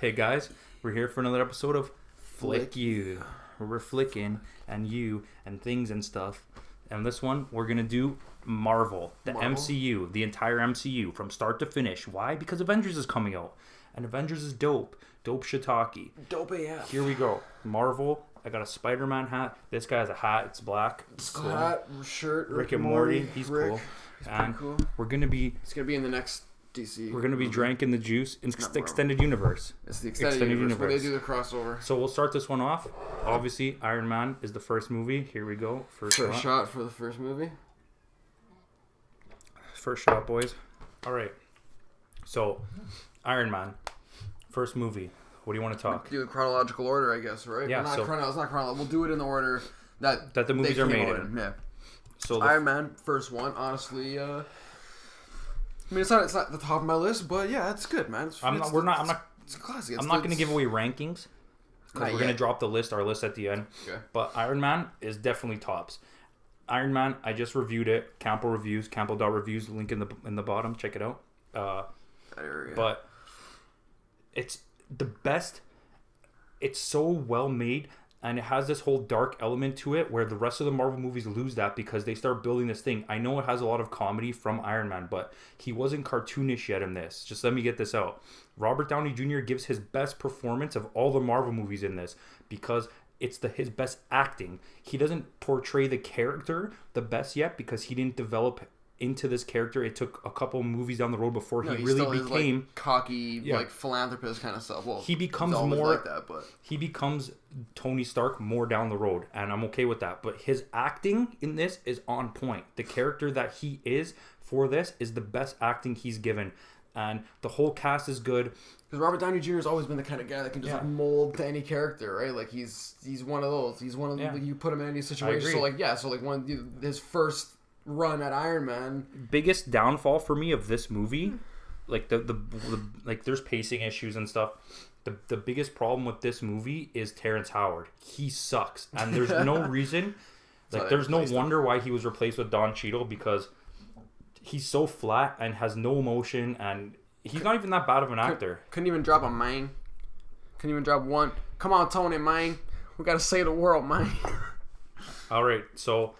Hey guys, we're here for another episode of Flick You, where we're flicking and you and things and stuff. And this one, we're going to do Marvel, the MCU, the entire MCU from start to finish. Why? Because Avengers is coming out. And Avengers is dope. Dope shiitake. Dope AF. Here we go. Marvel. I got a SpiderMan hat. This guy has a hat. It's black. It's cool. Hat, shirt, Rick and Morty. He's cool. He's and cool. We're going to be... It's going to be in the next DC. We're going to be drinking the juice in the extended universe. It's the extended universe where they do the crossover. So we'll start this one off. Obviously, Iron Man is the first movie. Here we go. First shot for the first movie. First shot, boys. All right. So, Iron Man, first movie. What do you want to talk? Do the chronological order, I guess, right? Yeah. It's not chronological. We'll do it in the order that the movies are made in. Yeah. So Iron Man, first one. Honestly, I mean, it's not the top of my list, but yeah, it's good, man. It's a classic. I'm not going to give away rankings because we're going to drop our list at the end. Okay. But Iron Man is definitely tops. Iron Man, I just reviewed it. CAMPO reviews, CAMPO.reviews, link in the bottom. Check it out. But it's the best. It's so well made, and it has this whole dark element to it where the rest of the Marvel movies lose that because they start building this thing. I know it has a lot of comedy from Iron Man, but he wasn't cartoonish yet in this. Just let me get this out. Robert Downey Jr. gives his best performance of all the Marvel movies in this because it's his best acting. He doesn't portray the character the best yet because he didn't develop into this character. It took a couple movies down the road before he really became like cocky, like philanthropist kind of stuff. Well, he becomes more like that, but he becomes Tony Stark more down the road, and I'm okay with that. But his acting in this is on point. The character that he is for this is the best acting he's given, and the whole cast is good. Because Robert Downey Jr. has always been the kind of guy that can just like mold to any character, right? Like he's one of those. He's one of them. Like, you put him in any situation. So his first run at Iron Man. Biggest downfall for me of this movie, like the like there's pacing issues and stuff. The biggest problem with this movie is Terrence Howard. He sucks, and there's no reason. Like there's no wonder why he was replaced with Don Cheadle because he's so flat and has no emotion, and he's not even that bad of an actor. Couldn't even drop a mine. Couldn't even drop one. Come on, Tony, mine. We gotta save the world, mine. All right, so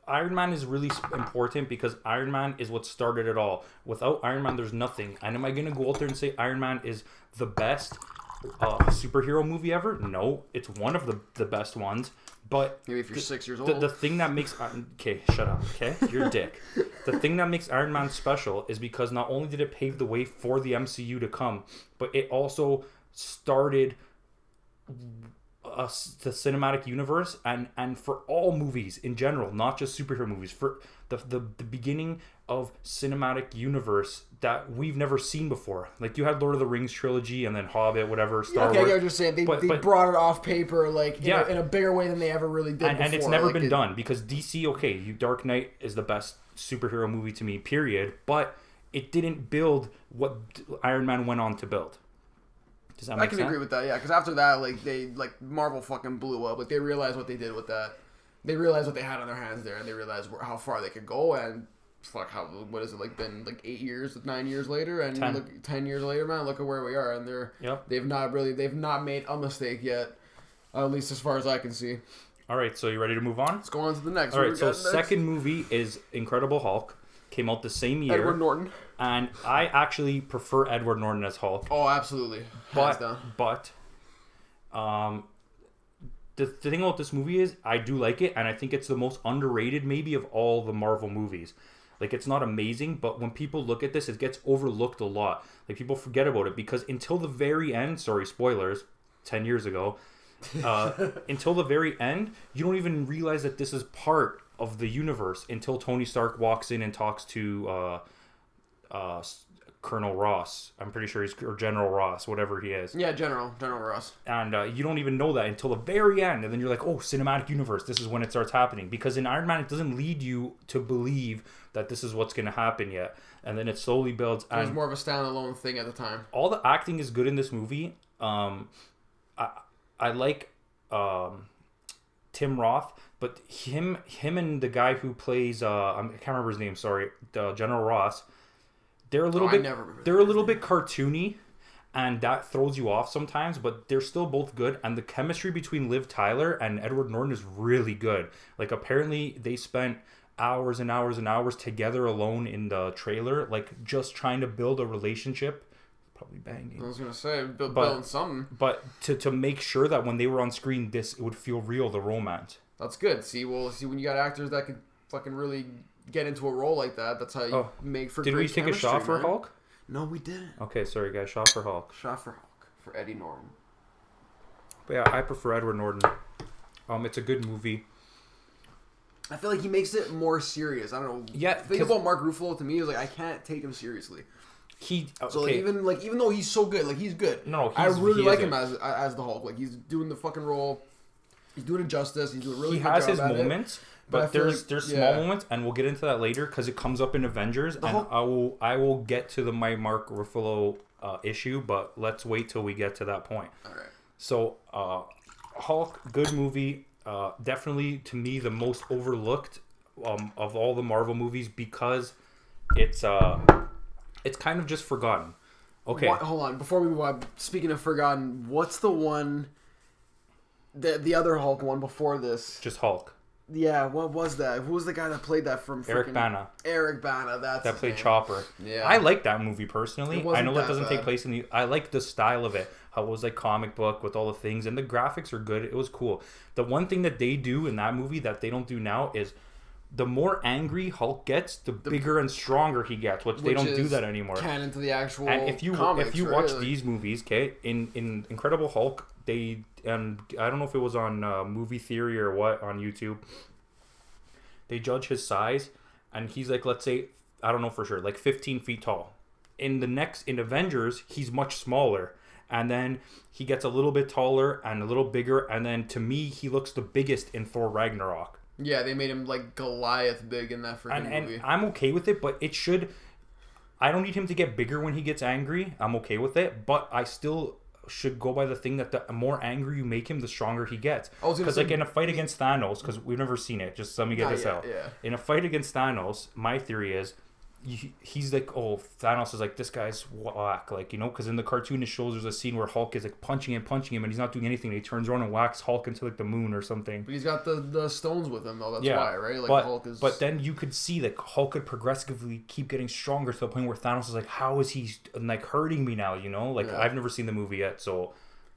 Iron Man is really important because Iron Man is what started it all. Without Iron Man, there's nothing. And am I going to go out there and say Iron Man is the best superhero movie ever? No, it's one of the best ones. But maybe if you're 6 years old. The thing that makes... Okay, shut up, okay? You're a dick. The thing that makes Iron Man special is because not only did it pave the way for the MCU to come, but it also started the cinematic universe and for all movies in general, not just superhero movies, for the beginning of cinematic universe that we've never seen before. Like you had Lord of the Rings trilogy and then Hobbit, whatever, Star Wars. I was just saying they brought it off paper like in a bigger way than they ever really did before. And it's never been done because DC, Dark Knight is the best superhero movie to me, period. But it didn't build what Iron Man went on to build. Does that make sense? I can agree with that, yeah. Because after that, Marvel fucking blew up. Like they realized what they did with that. They realized what they had on their hands there, and they realized how far they could go. And what is it been 8 years, 9 years later, and 10 years later, man. Look at where we are, and they've not made a mistake yet, at least as far as I can see. All right, so you ready to move on? Let's go on to the next. All right, so second movie is Incredible Hulk. Came out the same year. Edward Norton. And I actually prefer Edward Norton as Hulk. Oh, absolutely. Hands down. But the thing about this movie is I do like it, and I think it's the most underrated maybe of all the Marvel movies. Like, it's not amazing, but when people look at this, it gets overlooked a lot. Like, people forget about it because until the very end, sorry, spoilers, 10 years ago, until the very end, you don't even realize that this is part of the universe until Tony Stark walks in and talks to Colonel Ross. I'm pretty sure or General Ross, whatever he is. Yeah, General Ross. And you don't even know that until the very end, and then you're like, oh, cinematic universe, this is when it starts happening. Because in Iron Man, it doesn't lead you to believe that this is what's going to happen yet. And then it slowly builds. It was more of a standalone thing at the time. All the acting is good in this movie. I like Tim Roth, but him and the guy who plays I can't remember his name. Sorry, General Ross. They're a little bit cartoony, And that throws you off sometimes, but they're still both good. And the chemistry between Liv Tyler and Edward Norton is really good. Like, apparently they spent hours and hours and hours together alone in the trailer, like, just trying to build a relationship. Probably banging. I was going to say, building something. But to make sure that when they were on screen, it would feel real, the romance. That's good. See, when you got actors that could fucking really get into a role like that, that's how you make for great chemistry. Did we take a shot for Hulk? No, we didn't. Okay, sorry guys. Shot for Hulk. Shot for Hulk. For Eddie Norton. But yeah, I prefer Edward Norton. It's a good movie. I feel like he makes it more serious. I don't know. Yeah. The thing about Mark Ruffalo to me is like I can't take him seriously. So like, even though he's so good, like he's good. No, I really like him as the Hulk. Like he's doing the fucking role. He's doing it justice. He's doing a really good job. He has his moments. But there's small moments, and we'll get into that later because it comes up in Avengers, and I will get to my Mark Ruffalo issue, but let's wait till we get to that point. All right. So, Hulk, good movie. Definitely to me the most overlooked of all the Marvel movies because it's kind of just forgotten. Okay. Hold on, before we move on. Speaking of forgotten, what's the one? The other Hulk one before this? Just Hulk. Yeah, what was that? Who was the guy that played that from Eric Bana. Eric Bana, that played Chopper. Yeah. I like that movie personally. I know that doesn't take place in the... I like the style of it. How it was like comic book with all the things. And the graphics are good. It was cool. The one thing that they do in that movie that they don't do now is the more angry Hulk gets, the bigger and stronger he gets. Which they don't do that anymore. Canon to the actual and if you comics, watch these movies, okay, in Incredible Hulk, and I don't know if it was on Movie Theory or what on YouTube, they judge his size, and he's like, let's say, I don't know for sure, like 15 feet tall. In Avengers, he's much smaller, and then he gets a little bit taller and a little bigger, and then to me, he looks the biggest in Thor Ragnarok. Yeah, they made him like Goliath big in that freaking movie. And I'm okay with it, but it should... I don't need him to get bigger when he gets angry. I'm okay with it, but I still should go by the thing that the more angry you make him, the stronger he gets. Because like in a fight against Thanos, because we've never seen it, just let me get this out. Yeah. In a fight against Thanos, my theory is he's like, oh, Thanos is like, this guy's whack, like, you know, because in the cartoon it shows there's a scene where Hulk is like punching him, and he's not doing anything. And he turns around and whacks Hulk into like the moon or something. But he's got the stones with him though. That's why, right? Like Hulk is. But then you could see that Hulk could progressively keep getting stronger to the point where Thanos is like, how is he like hurting me now? You know, like I've never seen the movie yet, so.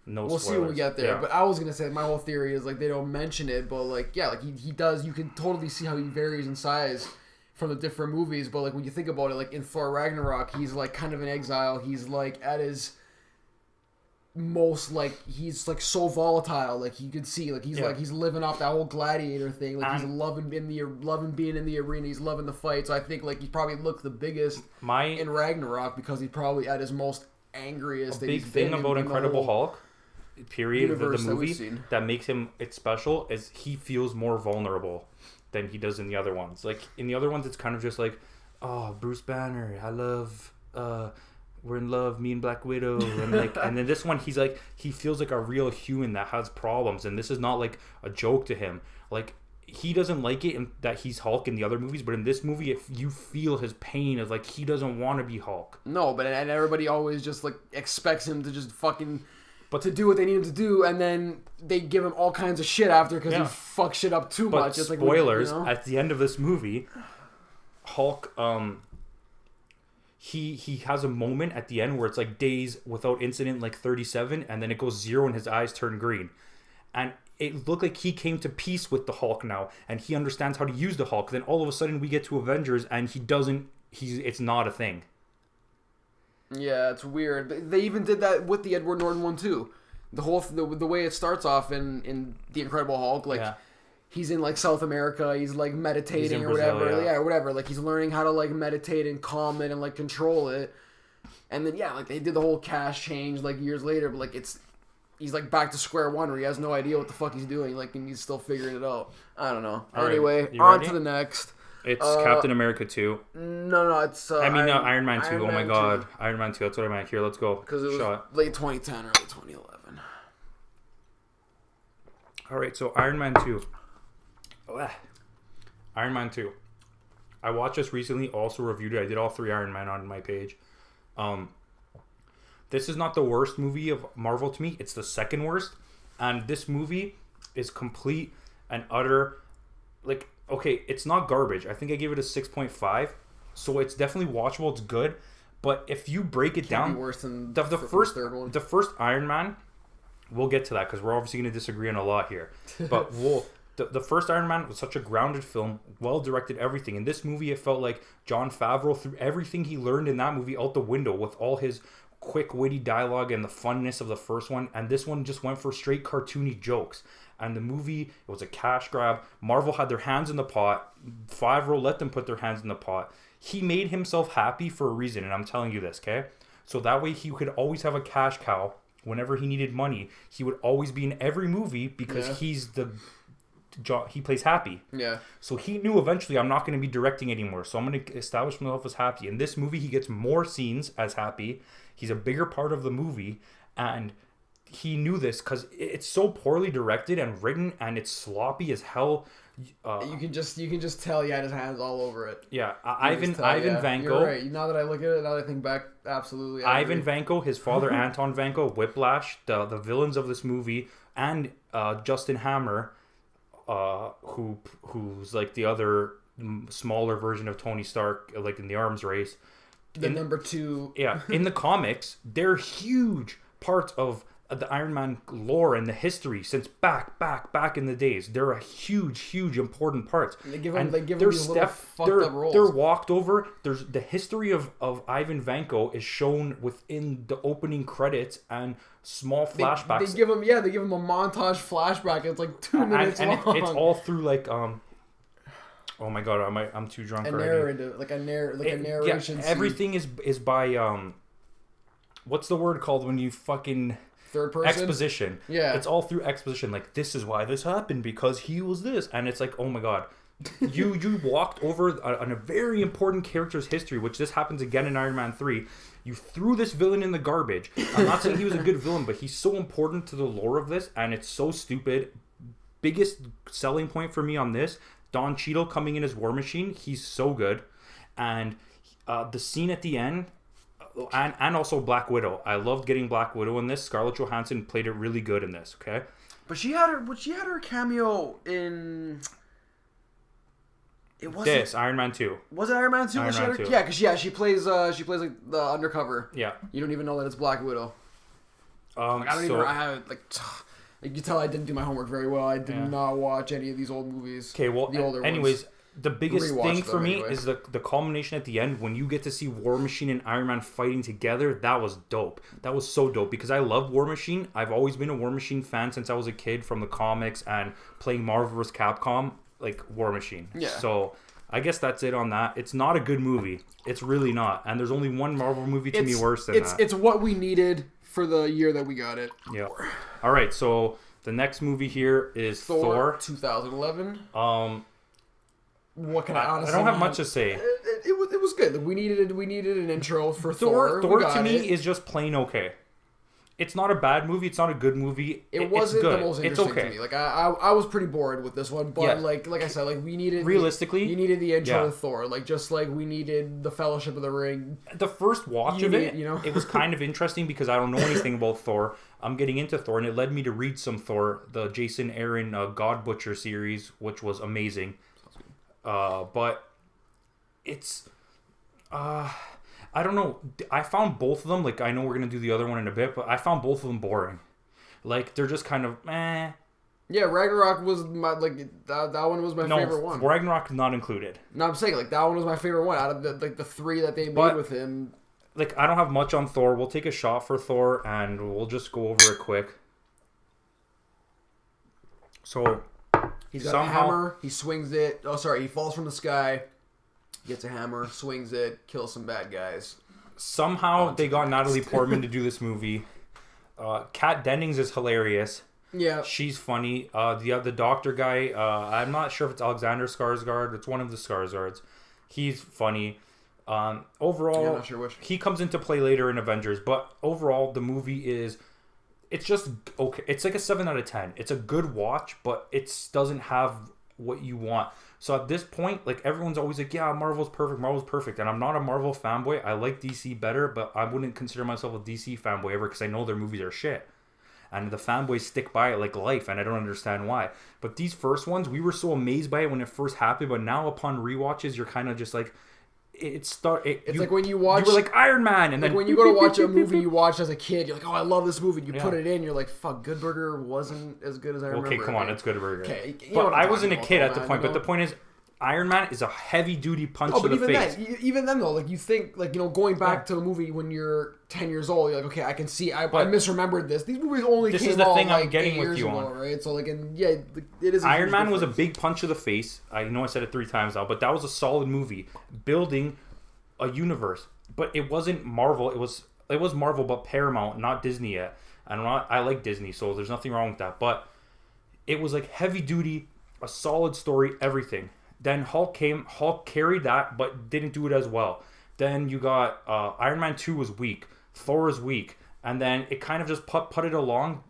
We'll see when we get there. Yeah. But I was gonna say my whole theory is like they don't mention it, but like like he does. You can totally see how he varies in size from the different movies. But like when you think about it, like in Thor Ragnarok, he's like kind of in exile. He's like at his most like he's like so volatile. Like you could see like he's living off that whole gladiator thing. Like he's loving being in the arena. He's loving the fight. So I think like he probably looked the biggest in Ragnarok because he's probably at his most angriest. A big thing about Incredible Hulk. Period of the movie that makes him special is he feels more vulnerable than he does in the other ones. Like in the other ones it's kind of just like, oh, Bruce Banner, I love we're in love, me and Black Widow, and like and then this one he's like he feels like a real human that has problems, and this is not like a joke to him. Like he doesn't like it that he's Hulk in the other movies, but in this movie if you feel his pain of like he doesn't want to be Hulk. No, but and everybody always just like expects him to just fucking to do what they need him to do, and then they give him all kinds of shit after because he fucks shit up too much. It's spoilers, like, at the end of this movie, Hulk, he has a moment at the end where it's like days without incident, like 37, and then it goes 0 and his eyes turn green. And it looked like he came to peace with the Hulk now, and he understands how to use the Hulk. Then all of a sudden we get to Avengers, and it's not a thing. Yeah, it's weird. They even did that with the Edward Norton one too. The whole the way it starts off in the Incredible Hulk, like he's in like South America, he's like meditating or Brazil, whatever, whatever. Like he's learning how to like meditate and calm it and like control it. And then like they did the whole cast change like years later, but like he's like back to square one where he has no idea what the fuck he's doing, like and he's still figuring it out. I don't know. Anyway, on to the next. It's Captain America 2. No, it's... Iron Man 2. Oh my god. Iron Man 2. That's what I meant. Here, let's go. Because it was late 2010, early 2011. Alright, so Iron Man 2. Iron Man 2. I watched this recently, also reviewed it. I did all 3 Iron Man on my page. This is not the worst movie of Marvel to me. It's the second worst. And this movie is complete and utter, like, okay, it's not garbage. I think I gave it a 6.5. So it's definitely watchable. It's good. But if you break it down, be worse than the first third one. The first Iron Man, we'll get to that because we're obviously going to disagree on a lot here. But the first Iron Man was such a grounded film, well directed, everything. In this movie, it felt like Jon Favreau threw everything he learned in that movie out the window with all his quick, witty dialogue and the funness of the first one. And this one just went for straight cartoony jokes. And the movie, it was a cash grab. Marvel had their hands in the pot. Favreau let them put their hands in the pot. He made himself happy for a reason, and I'm telling you this, okay? So that way he could always have a cash cow. Whenever he needed money, he would always be in every movie because he plays Happy. Yeah. So he knew eventually I'm not going to be directing anymore. So I'm going to establish myself as Happy. In this movie, he gets more scenes as Happy. He's a bigger part of the movie, and he knew this because it's so poorly directed and written, and it's sloppy as hell. You can just tell he had his hands all over it. Yeah, Ivan Vanko. You're right. Now that I look at it, now that I think back, absolutely. Ivan Vanko, his father Anton Vanko, Whiplash, the villains of this movie, and Justin Hammer, who's like the other smaller version of Tony Stark, like in the arms race. Number 2. Yeah, in the comics, they're huge parts of the Iron Man lore and the history since back in the days. They're a huge important parts. They give them these little fucked up roles. They're walked over. There's the history of Ivan Vanko is shown within the opening credits and small flashbacks. They give him a montage flashback. It's like 2 minutes long. It's all through like oh my god, I'm too drunk already. A narration. Yeah, everything is by what's the word called when you fucking third person exposition? Yeah, it's all through exposition. Like, this is why this happened because he was this, and it's like, oh my god, you walked over on a very important character's history, which this happens again in Iron Man 3. You threw this villain in the garbage. I'm not saying he was a good villain, but he's so important to the lore of this, and it's so stupid. Biggest selling point for me on this, Don Cheadle coming in as War Machine. He's so good, and the scene at the end. And also Black Widow. I loved getting Black Widow in this. Scarlett Johansson played it really good in this. Okay, but she had her cameo in. It wasn't this Iron Man 2. Was it Iron Man 2? Iron Man 2. Yeah, because she plays like the undercover. Yeah. You don't even know that it's Black Widow. I have like. You can tell I didn't do my homework very well. I did not watch any of these old movies. Okay, well, the older anyways. ones. The biggest thing for me is the culmination at the end when you get to see War Machine and Iron Man fighting together. That was dope. That was so dope because I love War Machine. I've always been a War Machine fan since I was a kid from the comics and playing Marvel vs. Capcom, like War Machine. Yeah. So I guess that's it on that. It's not a good movie. It's really not. And there's only one Marvel movie to me worse than that. It's what we needed for the year that we got it. Yeah. All right. So the next movie here is Thor 2011. What can I honestly? I don't have much to say. It was good. We needed an intro for Thor. Thor to me is just plain okay. It's not a bad movie. It's not a good movie. It wasn't the most interesting to me. Like I was pretty bored with this one, but like I said, like we needed realistically, you needed the intro to Thor, like just like we needed the Fellowship of the Ring. The first watch of it, it was kind of interesting because I don't know anything about Thor. I'm getting into Thor, and it led me to read some Thor, the Jason Aaron God Butcher series, which was amazing. But it's, I don't know. I found both of them, like, I know we're going to do the other one in a bit, but I found both of them boring. Like, they're just kind of, eh. Yeah, Ragnarok was my, like, that one was my favorite one. Ragnarok not included. No, I'm saying, like, that one was my favorite one out of the 3 that they made with him. Like, I don't have much on Thor. We'll take a shot for Thor, and we'll just go over it quick. So... He's got a hammer. He swings it. Oh, sorry. He falls from the sky. Gets a hammer. Swings it. Kills some bad guys. Somehow they got Natalie Portman to do this movie. Kat Dennings is hilarious. Yeah. She's funny. The doctor guy, I'm not sure if it's Alexander Skarsgård. It's one of the Skarsgårds. He's funny. Overall, yeah, I'm not sure which. He comes into play later in Avengers, but overall the movie is... It's just okay. It's like a 7 out of 10. It's a good watch, but it doesn't have what you want. So at this point, like, everyone's always like, yeah, Marvel's perfect. And I'm not a Marvel fanboy. I like DC better, but I wouldn't consider myself a DC fanboy ever because I know their movies are shit. And the fanboys stick by it like life, and I don't understand why. But these first ones, we were so amazed by it when it first happened, but now upon rewatches, you're kind of just like, it's like when you watch, you were like Iron Man, and like then when you go to watch a movie you watched as a kid, you're like, oh, I love this movie. You put it in, you're like, fuck, Good Burger wasn't as good as I remember. Okay, come on, it's Good Burger. Okay, but I wasn't a kid at the point. But the point is, Iron Man is a heavy duty punch to the face. Even then though, like, you think, like, you know, going back to a movie when you're 10 years old, you're like, okay, I can see, I misremembered this. These movies only came out, is the thing like, I'm getting with you ago, on, right? So like, and yeah, it is. Iron Man was a big punch to the face. I know I said it 3 times now, but that was a solid movie building a universe. But it wasn't Marvel. It was Marvel, but Paramount, not Disney yet. I like Disney, so there's nothing wrong with that. But it was like heavy duty, a solid story, everything. Then Hulk carried that, but didn't do it as well. Then you got Iron Man 2 was weak. Thor was weak. And then it kind of just putted along.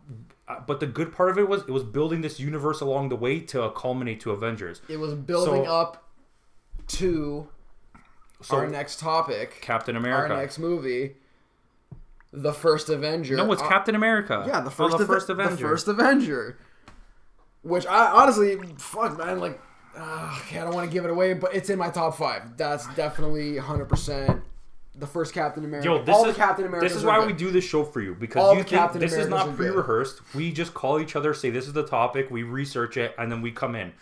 But the good part of it was building this universe along the way to culminate to Avengers. It was building up to our next topic. Captain America. Our next movie. The first Avenger. No, it's Captain America. Yeah, the first Avenger. The first Avenger. Which I honestly, fuck, man, like, okay, I don't want to give it away, but it's in my top 5. That's definitely 100% the first Captain America. Yo, this is why we do this show for you, because you think this is not pre-rehearsed. We just call each other, say this is the topic, we research it, and then we come in.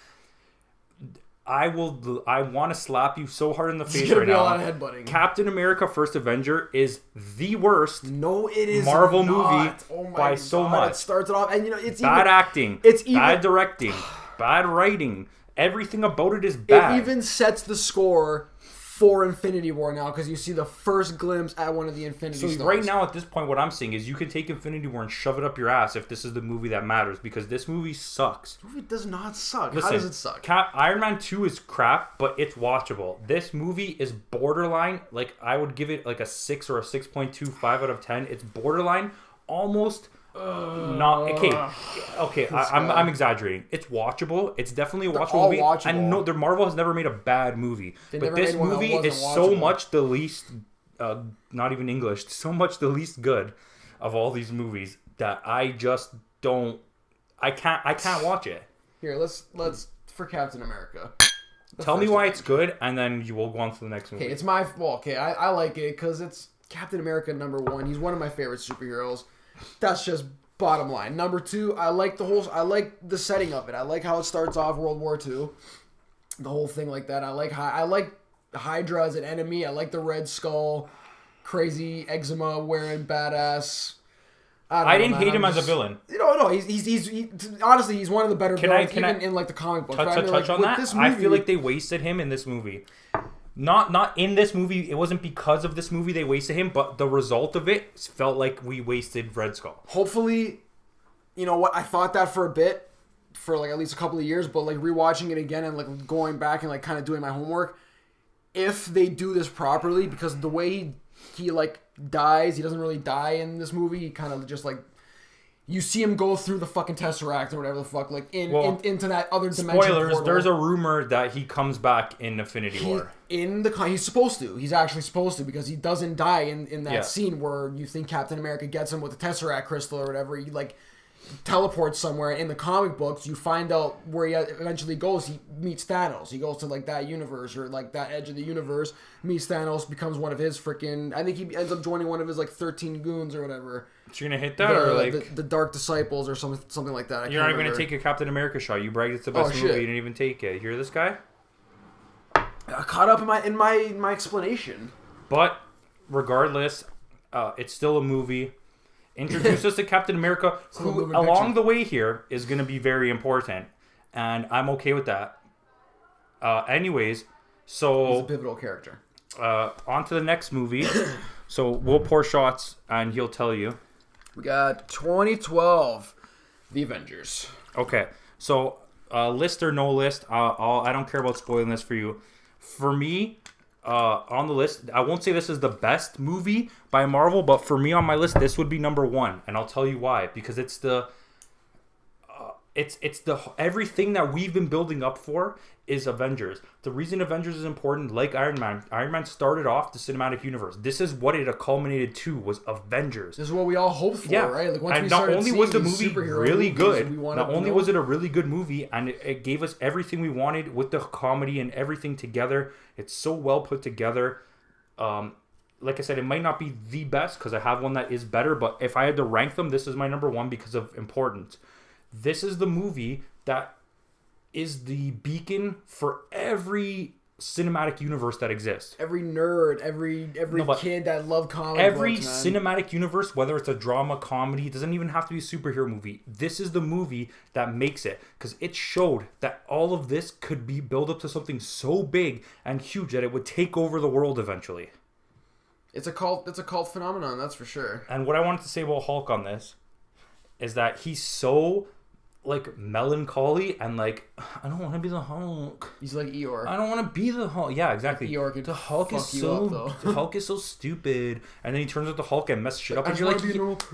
I want to slap you so hard in the face right now. A lot of headbutting. Captain America: First Avenger is the worst. No, it is Marvel not. movie by so much. It starts it off, and you know it's bad acting. It's bad directing, bad writing. Everything about it is bad. It even sets the score for Infinity War now, because you see the first glimpse at one of the Infinity Stones. So right now, at this point, what I'm saying is you can take Infinity War and shove it up your ass if this is the movie that matters, because this movie sucks. This movie does not suck. Listen, how does it suck? Iron Man 2 is crap, but it's watchable. This movie is borderline. Like, I would give it like a 6 or a 6.25 out of 10. It's borderline, almost... not okay. I'm exaggerating. It's watchable. It's definitely a watchable movie. Watchable. And no, Marvel has never made a bad movie, but this movie is so much the least, not even English, so much the least good of all these movies that I just don't. I can't watch it. Here, let's for Captain America. Tell me why it's good, and then you will go on to the next movie. Okay, it's my I like it because it's Captain America #1. He's one of my favorite superheroes. That's just bottom line. Number 2, I like the setting of it. I like how it starts off World War II, the whole thing like that. I like Hydra as an enemy. I like the Red Skull, crazy eczema wearing badass. I didn't hate him as a villain. No, he's honestly he's one of the better villains even in like the comic books. Touch on that. I feel like they wasted him in this movie. Not in this movie. It wasn't because of this movie they wasted him, but the result of it felt like we wasted Red Skull. Hopefully, you know what? I thought that for a bit, for like at least a couple of years, but like rewatching it again and like going back and like kind of doing my homework, if they do this properly, because the way he like dies, he doesn't really die in this movie. He kind of just like. You see him go through the fucking Tesseract or whatever the fuck, like into that other dimension. Spoilers, portal. There's a rumor that he comes back in Infinity War. He's supposed to. He's actually supposed to, because he doesn't die in that scene where you think Captain America gets him with the Tesseract crystal or whatever. He like teleports somewhere. In the comic books, you find out where he eventually goes. He meets Thanos. He goes to like that universe or like that edge of the universe, meets Thanos, becomes one of his freaking... I think he ends up joining one of his like 13 goons or whatever. So you're gonna hit that, or like the Dark Disciples or something like that. You're not even gonna take a Captain America shot. You bragged it's the best movie. You didn't even take it. You hear this guy? I caught up in my explanation. But regardless, it's still a movie. Introduce us to Captain America, who along the way here is gonna be very important, and I'm okay with that. Anyways, so he's a pivotal character. On to the next movie. So we'll pour shots, and he'll tell you. We got 2012, The Avengers. Okay, so list or no list, I don't care about spoiling this for you. For me, on the list, I won't say this is the best movie by Marvel, but for me on my list, this would be #1, and I'll tell you why. Because it's It's the everything that we've been building up for is Avengers. The reason Avengers is important, like Iron Man started off the cinematic universe. This is what it culminated to, was Avengers. This is what we all hoped for, right? Like once and we not started only seeing was the these movie superhero really movies, good, we wanted, not only was it a really good movie, and it gave us everything we wanted with the comedy and everything together. It's so well put together. Like I said, it might not be the best because I have one that is better, but if I had to rank them, this is my number one because of importance. This is the movie that is the beacon for every cinematic universe that exists. Every nerd, every kid that loved comic every books, cinematic universe, whether it's a drama, comedy, it doesn't even have to be a superhero movie. This is the movie that makes it, because it showed that all of this could be built up to something so big and huge that it would take over the world eventually. It's a cult phenomenon, that's for sure. And what I wanted to say about Hulk on this is that he's so like melancholy and like, I don't want to be the Hulk. He's like Eeyore. I don't want to be the Hulk. Yeah, exactly. Eeyore the Hulk is so the Hulk is so stupid, and then he turns into the Hulk and messes shit up. And you're like,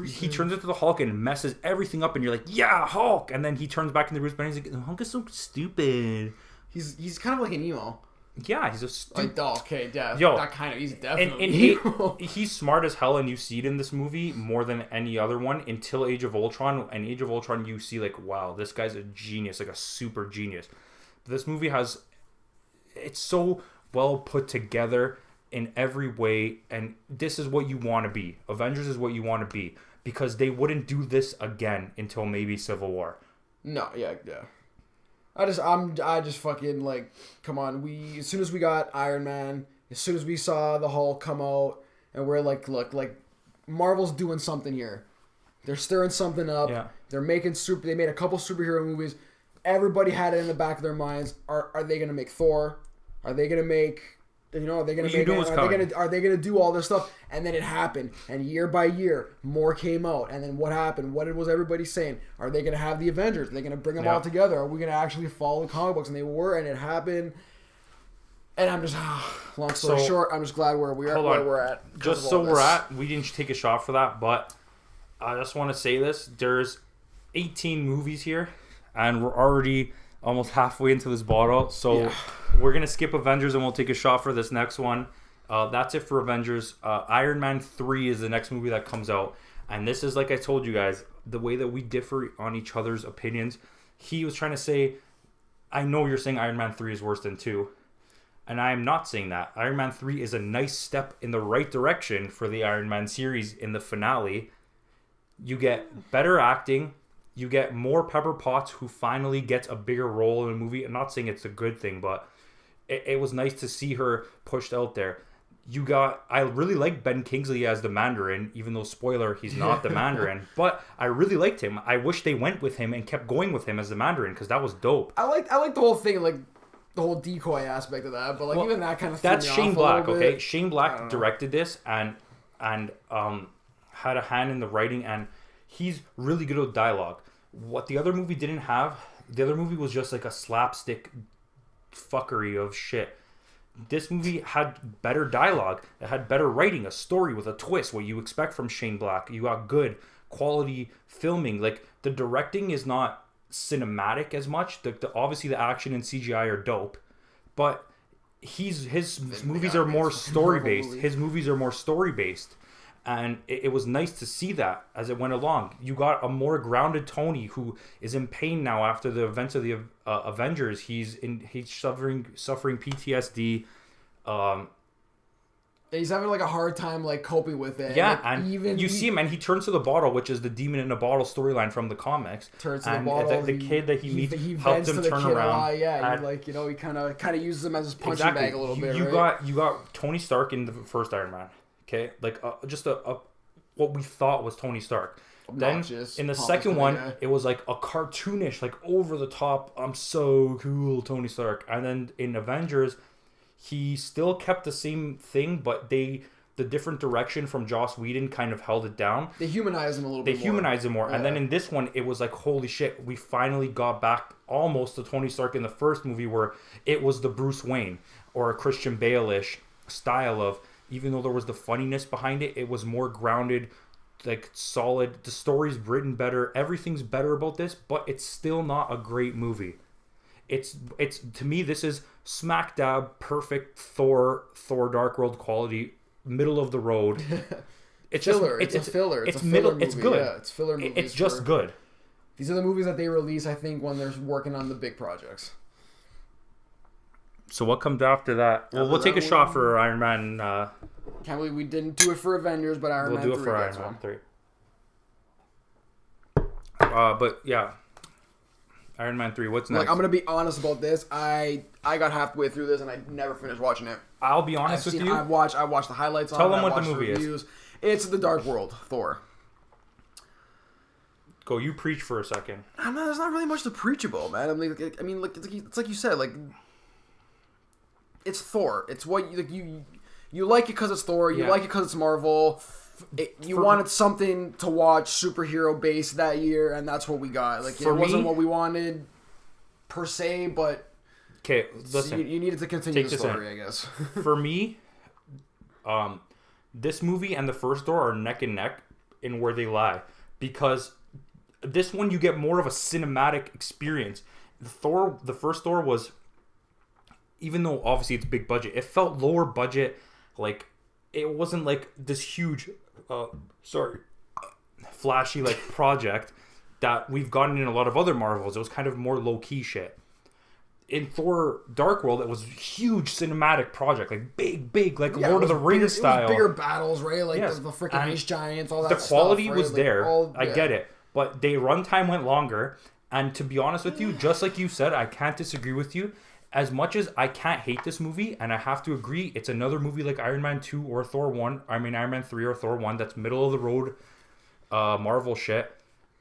he turns into the Hulk and messes everything up, and you're like, yeah, Hulk. And then he turns back into Bruce Banner. He's like, the Hulk is so stupid. He's kind of like an emo. Yeah, he's a stupid. Like, okay, yeah, yo, that kind of. He's definitely. He's smart as hell, and you see it in this movie more than any other one until Age of Ultron. And Age of Ultron, you see like, wow, this guy's a genius, like a super genius. This movie it's so well put together in every way, and this is what you want to be. Avengers is what you want to be, because they wouldn't do this again until maybe Civil War. No, yeah. I just fucking like, come on. As soon as we got Iron Man, as soon as we saw the Hulk come out, and we're like, look, like Marvel's doing something here. They're stirring something up. Yeah. They're making They made a couple superhero movies. Everybody had it in the back of their minds. Are they gonna make Thor? Are they gonna make? Are they gonna do all this stuff? And then it happened, and year by year, more came out. And then what happened? What was everybody saying? Are they gonna have the Avengers? Are they gonna bring them all together? Are we gonna actually follow the comic books? And they were, and it happened. And I'm just, long story short, I'm just glad where we're at. Just so we're at, we didn't take a shot for that, but I just want to say this: there's 18 movies here, and we're already almost halfway into this bottle, so we're gonna skip Avengers and we'll take a shot for this next one. That's it for Avengers. Iron Man 3 is the next movie that comes out, and this is, like I told you guys, the way that we differ on each other's opinions. He was trying to say, I know you're saying Iron Man 3 is worse than 2, and I am not saying that. Iron Man 3 is a nice step in the right direction for the Iron Man series. In the finale, you get better acting. You get more Pepper Potts, who finally gets a bigger role in the movie. I'm not saying it's a good thing, but it was nice to see her pushed out there. I really like Ben Kingsley as the Mandarin, even though, spoiler, he's not the Mandarin. But I really liked him. I wish they went with him and kept going with him as the Mandarin, because that was dope. I like the whole thing, like the whole decoy aspect of that. But like, even that kind of that's Shane Black, okay? Shane Black directed this and had a hand in the writing, and he's really good with dialogue. What the other movie didn't have, the other movie was just like a slapstick fuckery of shit. This movie had better dialogue. It had better writing, a story with a twist, what you expect from Shane Black. You got good quality filming. Like, the directing is not cinematic as much. Obviously the action and CGI are dope, but his movies are more story based. His movies are more story based. And it was nice to see that as it went along. You got a more grounded Tony, who is in pain now after the events of the Avengers. He's suffering PTSD. He's having like a hard time like coping with it. Yeah, like, and you see him, and he turns to the bottle, which is the demon in a bottle storyline from the comics. Turns to the bottle. The kid that he meets helps him turn around. He kind of uses him as his punching bag a little bit. You got Tony Stark in the first Iron Man. Okay, like just what we thought was Tony Stark. Obnoxious, then in the second one, it was like a cartoonish, like over the top, I'm so cool Tony Stark. And then in Avengers, he still kept the same thing, but the different direction from Joss Whedon kind of held it down. They humanized him a little bit more. They humanized him more. Yeah. And then in this one, it was like, holy shit, we finally got back almost to Tony Stark in the first movie, where it was the Bruce Wayne or a Christian Bale-ish style of, even though there was the funniness behind it, it was more grounded like solid. The story's written better. Everything's better about this, but it's still not a great movie. It's to me, this is smack dab perfect Thor Dark World quality, middle of the road. It's filler. It's a filler. It's middle. Movie. It's good. Yeah, it's filler movies. It's just good. These are the movies that they release, I think, when they're working on the big projects. So what comes after that? Well, we'll take a shot for Iron Man. Can't believe we didn't do it for Avengers, but Iron Man 3 We'll do it for Iron Man 3. But yeah, Iron Man 3. What's next? Like, I'm gonna be honest about this. I got halfway through this and I never finished watching it. I'll be honest with you. I watched the highlights. Tell them what the movie is. It's The Dark World, Thor. Go, you preach for a second. There's not really much to preach about, man. It's like you said, like, it's Thor. It's what you like it because it's Thor. You like it because it's Marvel. You wanted something to watch superhero based that year, and that's what we got. Like, it wasn't what we wanted per se, but okay, listen. You needed to continue the story, I guess. For me, this movie and the first Thor are neck and neck in where they lie, because this one you get more of a cinematic experience. The first Thor was, even though obviously it's big budget, it felt lower budget. Like, it wasn't like this huge, flashy like project that we've gotten in a lot of other Marvels. It was kind of more low key shit. In Thor Dark World, it was a huge cinematic project, like big, like Lord of the Rings style. It was bigger battles, right? Like the freaking ice giants, all that stuff. The quality was right? there. I get it. But the runtime went longer. And to be honest with you, just like you said, I can't disagree with you. As much as I can't hate this movie, and I have to agree, it's another movie like Iron Man 2 or Thor 1. I mean, Iron Man 3 or Thor 1. That's middle of the road Marvel shit.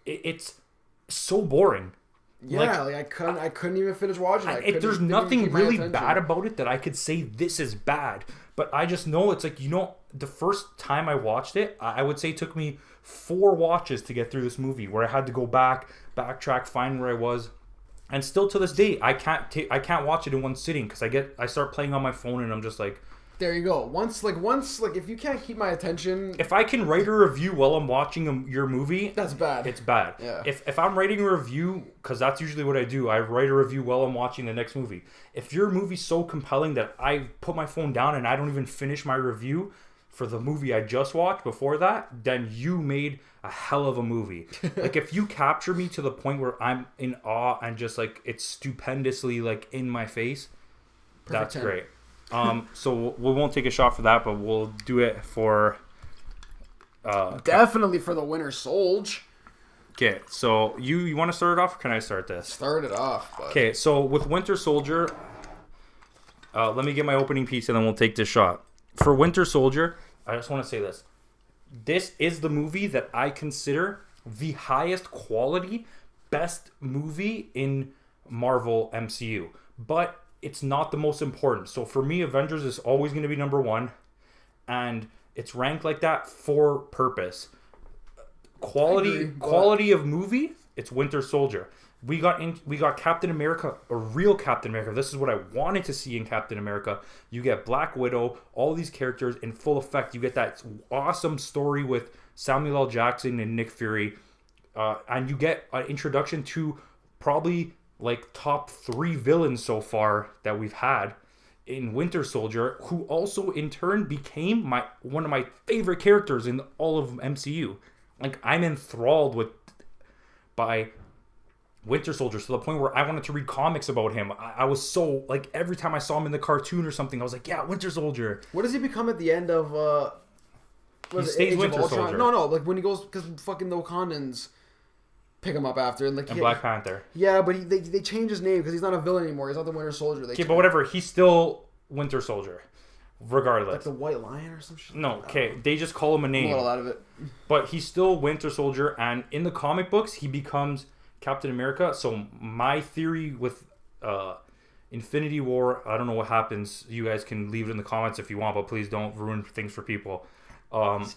It's so boring. Yeah, like I couldn't even finish watching it. There's nothing really bad about it that I could say this is bad. But I just know it's like, the first time I watched it, I would say it took me 4 watches to get through this movie, where I had to go backtrack, find where I was. And still to this day, I can't watch it in one sitting, because I start playing on my phone and I'm just like, there you go. Once if you can't keep my attention, if I can write a review while I'm watching your movie, that's bad. It's bad. Yeah. If I'm writing a review, because that's usually what I do, I write a review while I'm watching the next movie. If your movie's so compelling that I put my phone down and I don't even finish my review for the movie I just watched before that, then you made a hell of a movie. Like, if you capture me to the point where I'm in awe and just like it's stupendously like in my face, that's great. So we won't take a shot for that, but we'll do it for definitely for the Winter Soldier. Okay, so you want to start it off, or can I start this? Start it off. Bud. Okay, so with Winter Soldier, let me get my opening piece and then we'll take this shot. For Winter Soldier, I just want to say this. This is the movie that I consider the highest quality, best movie in Marvel MCU. But it's not the most important. So for me, Avengers is always going to be number 1. And it's ranked like that for purpose. Quality of movie, it's Winter Soldier. We got Captain America, a real Captain America. This is what I wanted to see in Captain America. You get Black Widow, all these characters in full effect. You get that awesome story with Samuel L. Jackson and Nick Fury. And you get an introduction to probably like top 3 villains so far that we've had in Winter Soldier, who also in turn became one of my favorite characters in all of MCU. Like, I'm enthralled by Winter Soldier to the point where I wanted to read comics about him. I was so, like, every time I saw him in the cartoon or something, I was like, yeah, Winter Soldier. What does he become at the end of, he stays Winter Soldier. No, like, when he goes, because fucking the Wakandans pick him up after. And Black Panther. Yeah, but they change his name because he's not a villain anymore. He's not the Winter Soldier. Okay, but whatever. He's still Winter Soldier. Regardless. Like the White Lion or some shit? No, okay. They just call him a name. I'm a little out of it. But he's still Winter Soldier, and in the comic books, he becomes Captain America. So my theory with Infinity War, I don't know what happens. You guys can leave it in the comments if you want, but please don't ruin things for people. Steve Rogers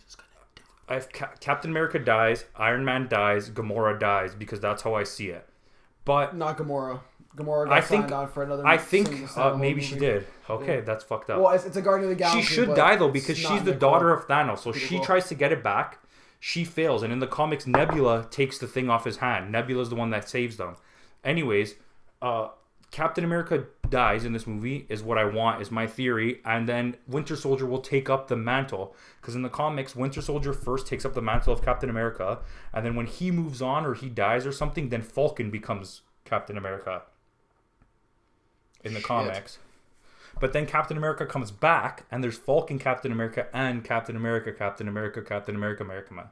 is gonna die. Captain America dies, Iron Man dies, Gamora dies, because that's how I see it. But not Gamora. Gamora got signed on for another. I think maybe she did. Okay, that's fucked up. Well, it's a Guardian of the Galaxy. She should die though, because she's the daughter of Thanos, so she tries to get it back. she fails, and in the comics, Nebula takes the thing off his hand. Nebula's the one that saves them. Anyways, Captain America dies in this movie, is what I want, is my theory, and then Winter Soldier will take up the mantle, because in the comics, Winter Soldier first takes up the mantle of Captain America, and then when he moves on or he dies or something, then Falcon becomes Captain America in the comics. But then Captain America comes back, and there's Falcon Captain America and Captain America, America Man.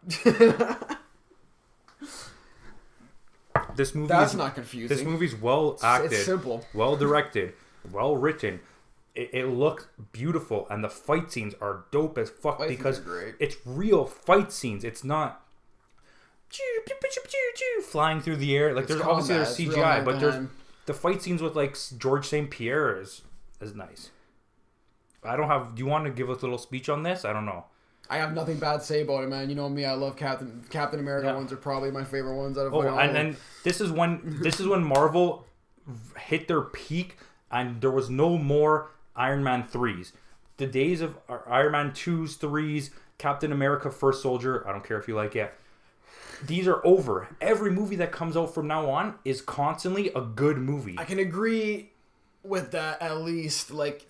This movie That's not confusing. This movie's well acted. It's simple. Well directed. Well written. It looks beautiful, and the fight scenes are dope as fuck because it's real fight scenes. It's not flying through the air. Like, there's CGI, but there's the fight scenes with like George St. Pierre is nice. I don't have. Do you want to give us a little speech on this? I don't know. I have nothing bad to say about it, man. You know me. I love Captain America ones are probably my favorite ones out of all. And then this is when Marvel hit their peak, and there was no more Iron Man 3s. The days of Iron Man 2s, 3s, Captain America First Soldier. I don't care if you like it. These are over. Every movie that comes out from now on is constantly a good movie. I can agree with that, at least. Like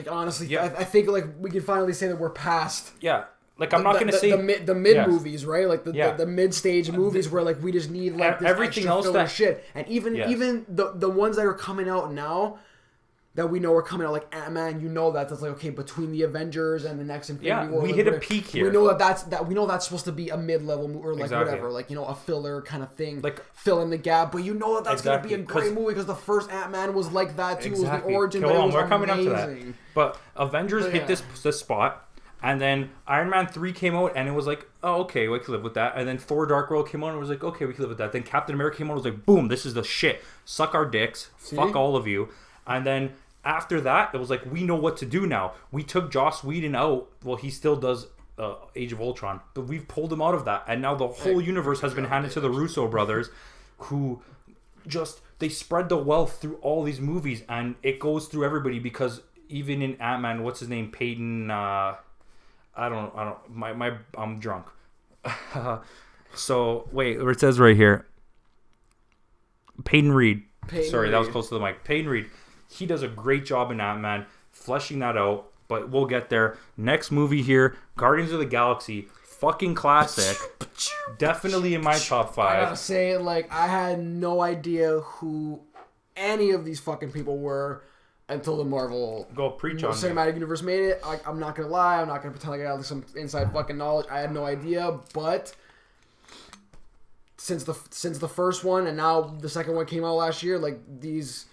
honestly, I think like we can finally say that we're past. Yeah. Like, I'm not going to say the mid movies, right? Like the mid stage movies where like we just need like this everything else that shit. And even the ones that are coming out now that we know are coming out, like Ant-Man, you know that's like, okay, between the Avengers and the next Infinity War, we hit a peak here. We know that's supposed to be a mid-level or like whatever, like, you know, a filler kind of thing, like fill in the gap. But you know that's gonna be a great movie because the first Ant-Man was like that too. It was the origin, but it was amazing. Coming up to that. But Avengers hit this spot. And then Iron Man 3 came out, and it was like, oh, okay, we can live with that. And then Thor Dark World came out, and it was like, okay, we can live with that. Then Captain America came out, and it was like, boom, this is the shit. Suck our dicks. See? Fuck all of you. And then after that, it was like, we know what to do now. We took Joss Whedon out. Well, he still does Age of Ultron. But we've pulled him out of that. And now the whole universe has been handed to the Russo brothers, who just, they spread the wealth through all these movies. And it goes through everybody because even in Ant-Man, what's his name? Peyton... I'm drunk. So, wait, it says right here. Peyton Reed. That was close to the mic. Peyton Reed. He does a great job in Ant-Man, fleshing that out, but we'll get there. Next movie here, Guardians of the Galaxy. Fucking classic. Definitely in my top 5. I gotta say, like, I had no idea who any of these fucking people were until the Marvel Cinematic Universe made it. I'm not gonna lie. I'm not gonna pretend like I have some inside fucking knowledge. I had no idea, but since the first one and now the second one came out last year, like these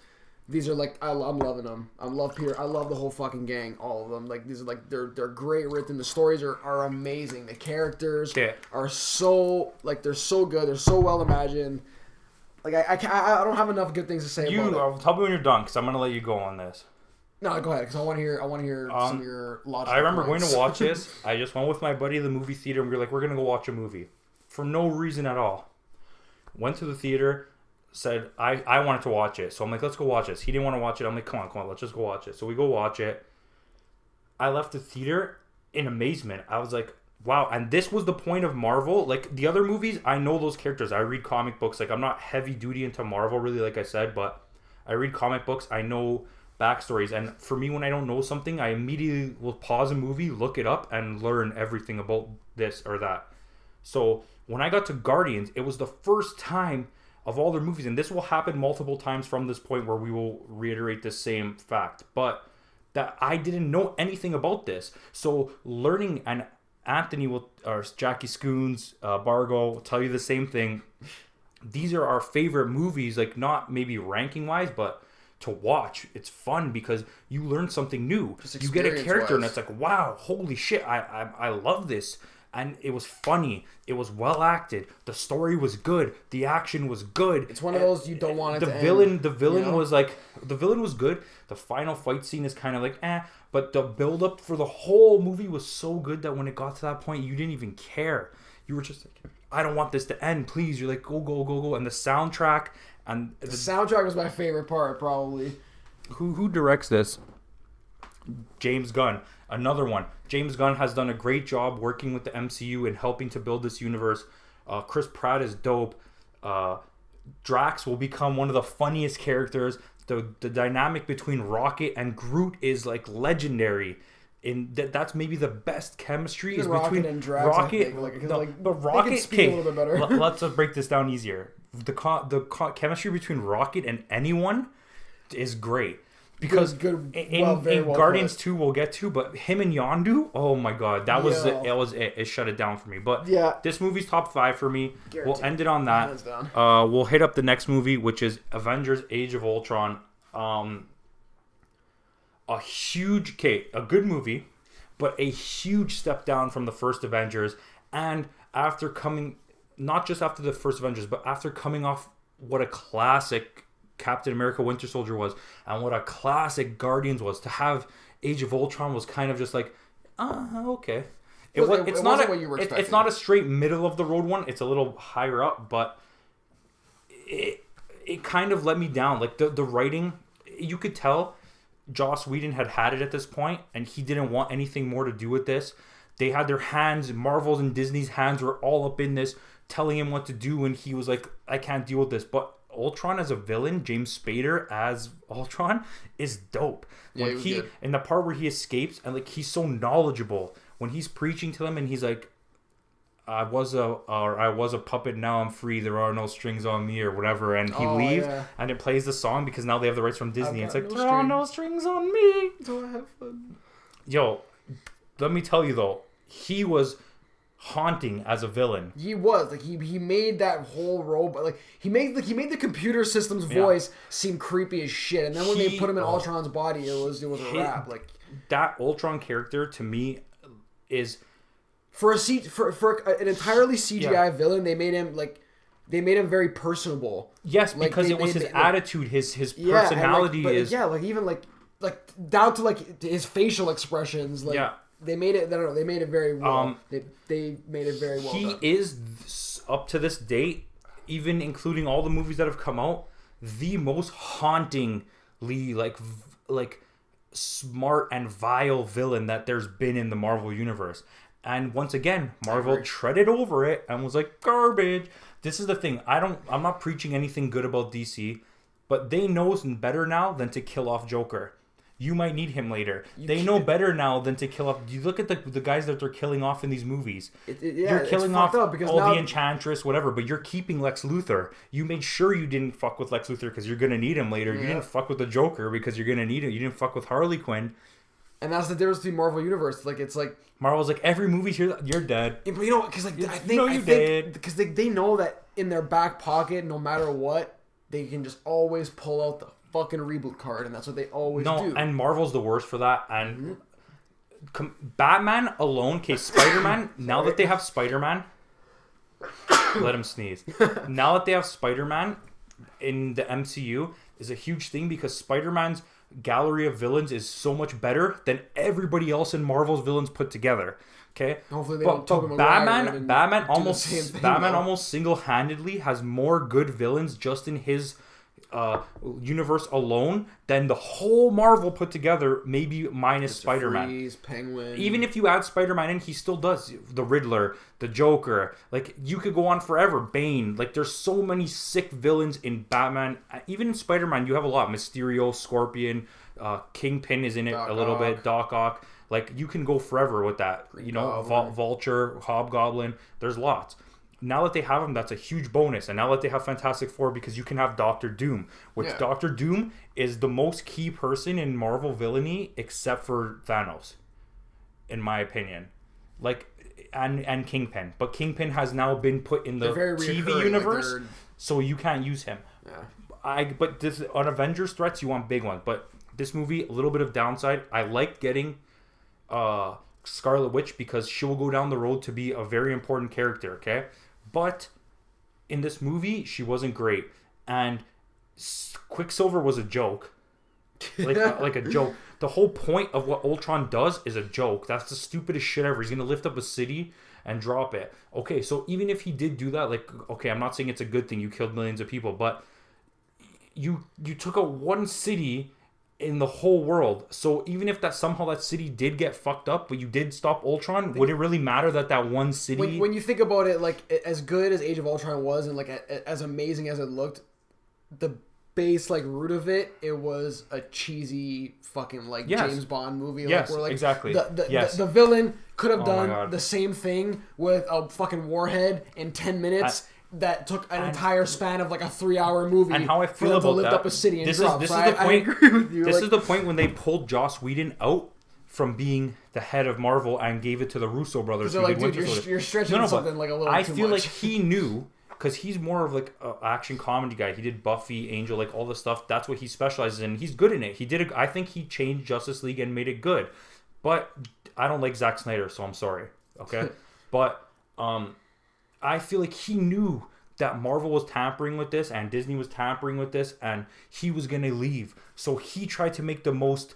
are like I'm loving them. I love Peter. I love the whole fucking gang, all of them. Like these are like they're great written. The stories are amazing. The characters are so like they're so good. They're so well imagined. Like, I don't have enough good things to say about it. Tell me when you're done, because I'm going to let you go on this. No, go ahead, because I want to hear some of your logical I remember points. going to watch this. I just went with my buddy to the movie theater, and we were like, we're going to go watch a movie. For no reason at all. Went to the theater, said, I wanted to watch it. So I'm like, let's go watch this. He didn't want to watch it. I'm like, come on, let's just go watch it. So we go watch it. I left the theater in amazement. I was like, wow, and this was the point of Marvel. Like, the other movies, I know those characters. I read comic books. Like, I'm not heavy duty into Marvel, really, like I said, but I read comic books. I know backstories. And for me, when I don't know something, I immediately will pause a movie, look it up, and learn everything about this or that. So, when I got to Guardians, it was the first time of all their movies, and this will happen multiple times from this point where we will reiterate the same fact, but that I didn't know anything about this. So, learning and Anthony or Jackie Scoons, Bargo will tell you the same thing. These are our favorite movies, like not maybe ranking wise, but to watch. It's fun because you learn something new. You get a character and it's like, wow, holy shit, I love this. And it was funny. It was well acted. The story was good. The action was good. It's one of those you don't want it to end. The villain was like, the villain was good. The final fight scene is kind of like, but the build up for the whole movie was so good that when it got to that point, you didn't even care. You were just like, I don't want this to end, please. You're like, go. And the soundtrack the soundtrack was my favorite part, probably. Who directs this? James Gunn, another one. James Gunn has done a great job working with the MCU and helping to build this universe. Chris Pratt is dope. Drax will become one of the funniest characters. The dynamic between Rocket and Groot is like legendary. That's maybe the best chemistry is between and Drax. Rocket. But Rocket, they can speak a little bit better. Let's break this down easier. The chemistry between Rocket and anyone is great. Because in Guardians 2 we'll get to, but him and Yondu, oh my god, that was it. It shut it down for me. But this movie's top 5 for me. Guaranteed. We'll end it on that. We'll hit up the next movie, which is Avengers Age of Ultron. A good movie, but a huge step down from the first Avengers. And not just after the first Avengers, but after coming off what a classic Captain America Winter Soldier was, and what a classic Guardians was, to have Age of Ultron was kind of just like, okay. It's not a straight middle of the road one. It's a little higher up, but it kind of let me down. Like the writing, you could tell Joss Whedon had it at this point, and he didn't want anything more to do with this. They had their hands, Marvel's and Disney's hands were all up in this, telling him what to do, and he was like, I can't deal with this. But Ultron as a villain, James Spader as Ultron, is dope. When in the part where he escapes, and like he's so knowledgeable when he's preaching to them, and he's like, I was a puppet, now I'm free, there are no strings on me, or whatever, and he leaves, and it plays the song because now they have the rights from Disney. It's like, there are no strings on me, so I have fun. Yo, let me tell you though, he was haunting as a villain. He was like he made that whole robot, like he made the computer system's voice seem creepy as shit, and then when they put him in Ultron's body, it was a wrap. Like that Ultron character to me is for an entirely CGI villain. They made him very personable. Yes, like, because it was his attitude, his personality even down to like his facial expressions. They made it. They made it very well. They made it very well. He is, up to this date, even including all the movies that have come out, the most hauntingly like smart and vile villain that there's been in the Marvel universe. And once again, Marvel treaded over it and was like, garbage. This is the thing. I'm not preaching anything good about DC, but they know better now than to kill off Joker. You might need him later. They know better now than to kill off. You look at the guys that they're killing off in these movies. You're killing off the Enchantress, whatever, but you're keeping Lex Luthor. You made sure you didn't fuck with Lex Luthor because you're going to need him later. Yeah. You didn't fuck with the Joker because you're going to need him. You didn't fuck with Harley Quinn. And that's the difference between Marvel Universe. Like, it's like... Marvel's like, every movie here, you're dead. Yeah, but you know, because like, I think because they know that in their back pocket, no matter what, they can just always pull out the fucking reboot card, and that's what they always do. And Marvel's the worst for that. And Batman alone, Spider-Man, now that they have Spider-Man, let him sneeze. Now that they have Spider-Man in the MCU is a huge thing because Spider-Man's gallery of villains is so much better than everybody else in Marvel's villains put together. Okay, hopefully they but Batman almost single-handedly has more good villains just in his universe alone than the whole Marvel put together, maybe minus Spider-Man. Freeze, Penguin. Even if you add Spider-Man in, he still does the Riddler, the Joker. Like, you could go on forever. Bane. Like, there's so many sick villains in Batman. Even in Spider-Man, you have a lot. Mysterio, Scorpion, Kingpin is in it a little bit. Doc Ock. Like, you can go forever with that. You know, Vulture, Hobgoblin. There's lots. Now that they have him, that's a huge bonus. And now that they have Fantastic Four, because you can have Doctor Doom, which Doctor Doom is the most key person in Marvel villainy, except for Thanos, in my opinion. Like, and Kingpin. But Kingpin has now been put in the TV universe, so you can't use him. Yeah. But this, on Avengers threats, you want big ones. But this movie, a little bit of downside. I like getting Scarlet Witch because she will go down the road to be a very important character, okay? But in this movie, she wasn't great. And Quicksilver was a joke. Like a joke. The whole point of what Ultron does is a joke. That's the stupidest shit ever. He's going to lift up a city and drop it. Okay, so even if he did do that, like, okay, I'm not saying it's a good thing. You killed millions of people. But you took out one city in the whole world. So even if that somehow that city did get fucked up, but you did stop Ultron, would it really matter that one city... When you think about it, like, as good as Age of Ultron was and, like, as amazing as it looked, the base, like, root of it, it was a cheesy fucking, like, James Bond movie. Yes, like, where, like, exactly. The villain could have done the same thing with a fucking warhead in 10 minutes... that took an entire span of like a 3-hour movie. And how I feel about to lift that. up a city and this drop. Is so the point. I agree with you. This is the point when they pulled Joss Whedon out from being the head of Marvel and gave it to the Russo brothers. They're like, dude, you're stretching something like a little too much. I feel like he knew, because he's more of like an action comedy guy. He did Buffy, Angel, like all this stuff. That's what he specializes in. He's good in it. I think he changed Justice League and made it good. But I don't like Zack Snyder, so I'm sorry. Okay, but I feel like he knew that Marvel was tampering with this and Disney was tampering with this and he was going to leave. So he tried to make the most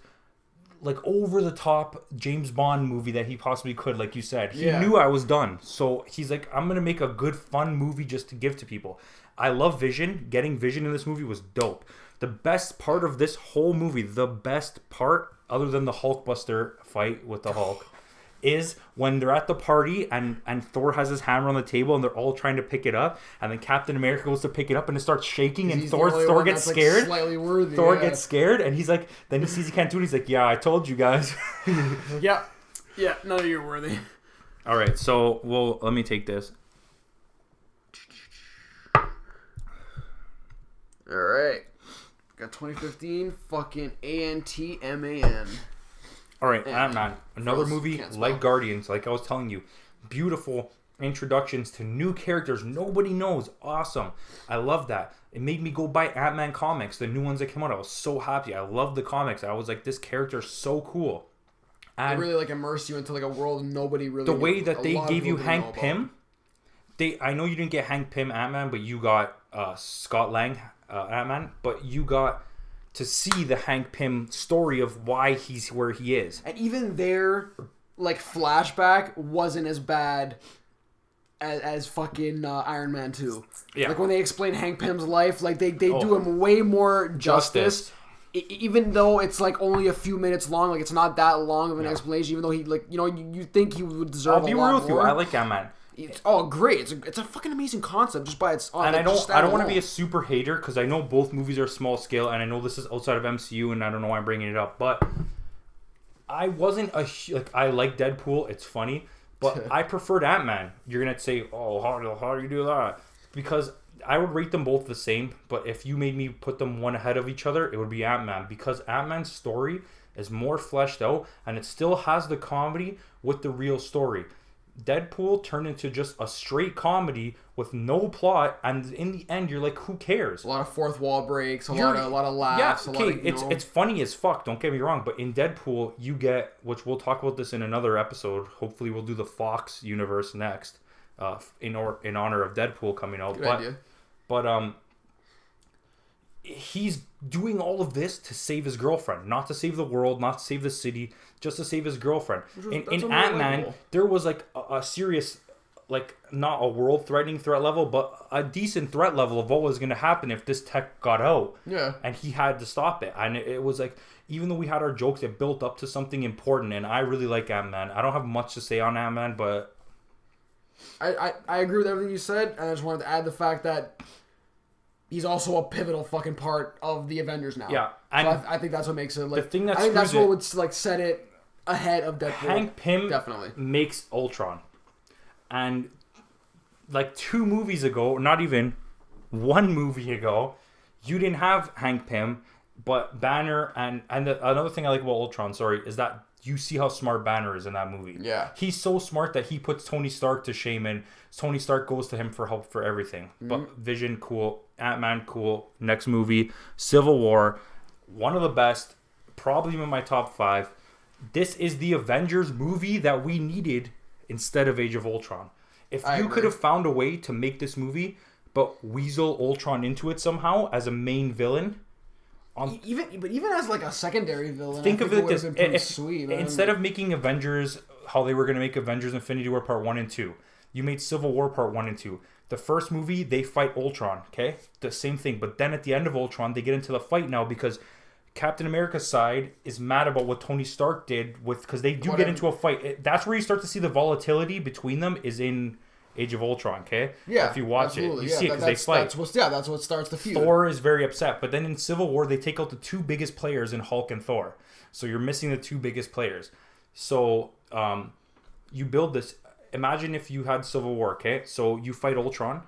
like over the top James Bond movie that he possibly could, like you said. He knew I was done. So he's like, I'm going to make a good fun movie just to give to people. I love Vision. Getting Vision in this movie was dope. The best part of this whole movie, the best part other than the Hulkbuster fight with the Hulk, is when they're at the party and Thor has his hammer on the table and they're all trying to pick it up, and then Captain America goes to pick it up and it starts shaking and Thor gets scared. Slightly worthy, Thor gets scared and he's like, then he sees he can't do it. He's like, yeah, I told you guys. yeah, no, you're worthy. All right, so let me take this. All right, got 2015 fucking ANTMAN. All right, Ant-Man. Another movie like Guardians, like I was telling you. Beautiful introductions to new characters nobody knows. Awesome. I love that. It made me go buy Ant-Man comics, the new ones that came out. I was so happy. I love the comics. I was like, this character is so cool. And they really like immerse you into like a world nobody really the way that they gave you Hank Pym. I know you didn't get Hank Pym Ant-Man, but you got Scott Lang Ant-Man, but you got to see the Hank Pym story of why he's where he is. And even their like flashback wasn't as bad as fucking Iron Man 2. Yeah. Like when they explain Hank Pym's life, like they do him way more justice. Even though it's like only a few minutes long, like it's not that long of an explanation, even though he like, you know, you think he would deserve a lot more. I'll be real with you, I like Ant-Man. Great! It's a fucking amazing concept just by its own. And I don't want to be a super hater because I know both movies are small scale, and I know this is outside of MCU, and I don't know why I'm bringing it up. But I wasn't I like Deadpool. It's funny, but I preferred Ant-Man. You're gonna say, oh, how do you do that? Because I would rate them both the same. But if you made me put them one ahead of each other, it would be Ant-Man because Ant-Man's story is more fleshed out, and it still has the comedy with the real story. Deadpool turned into just a straight comedy with no plot, and in the end, you're like, who cares? A lot of fourth wall breaks, a lot of laughs. Yeah, okay, it's funny as fuck. Don't get me wrong, but in Deadpool, you get, which we'll talk about this in another episode. Hopefully, we'll do the Fox universe next, in honor of Deadpool coming out. Good idea. But he's doing all of this to save his girlfriend, not to save the world, not to save the city, just to save his girlfriend. In Ant-Man, there was like a serious, like not a world-threatening threat level, but a decent threat level of what was going to happen if this tech got out. Yeah. And he had to stop it. And it was like, even though we had our jokes, it built up to something important. And I really like Ant-Man. I don't have much to say on Ant-Man, but I agree with everything you said. And I just wanted to add the fact that he's also a pivotal fucking part of the Avengers now. Yeah, and so I think that's what makes it like. The thing that I think that's what would like set it ahead of Deadpool. Hank Pym definitely makes Ultron, and like 2 movies ago, not even 1 movie ago, you didn't have Hank Pym, but Banner another thing I like about Ultron, is that you see how smart Banner is in that movie. Yeah, he's so smart that he puts Tony Stark to shame, and Tony Stark goes to him for help for everything. Mm-hmm. But Vision, cool. Ant-Man, cool. Next movie, Civil War, one of the best, probably in my top 5. This is the Avengers movie that we needed instead of Age of Ultron. If you could have found a way to make this movie, but weasel Ultron into it somehow as a main villain. Even as like a secondary villain, think of it like this: sweet, instead of making Avengers how they were going to make Avengers Infinity War Part 1 and 2, you made Civil War Part 1 and 2. The first movie, they fight Ultron, okay? The same thing. But then at the end of Ultron, they get into the fight now because Captain America's side is mad about what Tony Stark did because they do get into a fight. That's where you start to see the volatility between them is in Age of Ultron, okay? Yeah, if you watch it, you see it because they fight. That's what starts the feud. Thor is very upset, but then in Civil War, they take out the two biggest players in Hulk and Thor. So you're missing the two biggest players. So you build this. Imagine if you had Civil War, okay? So you fight Ultron.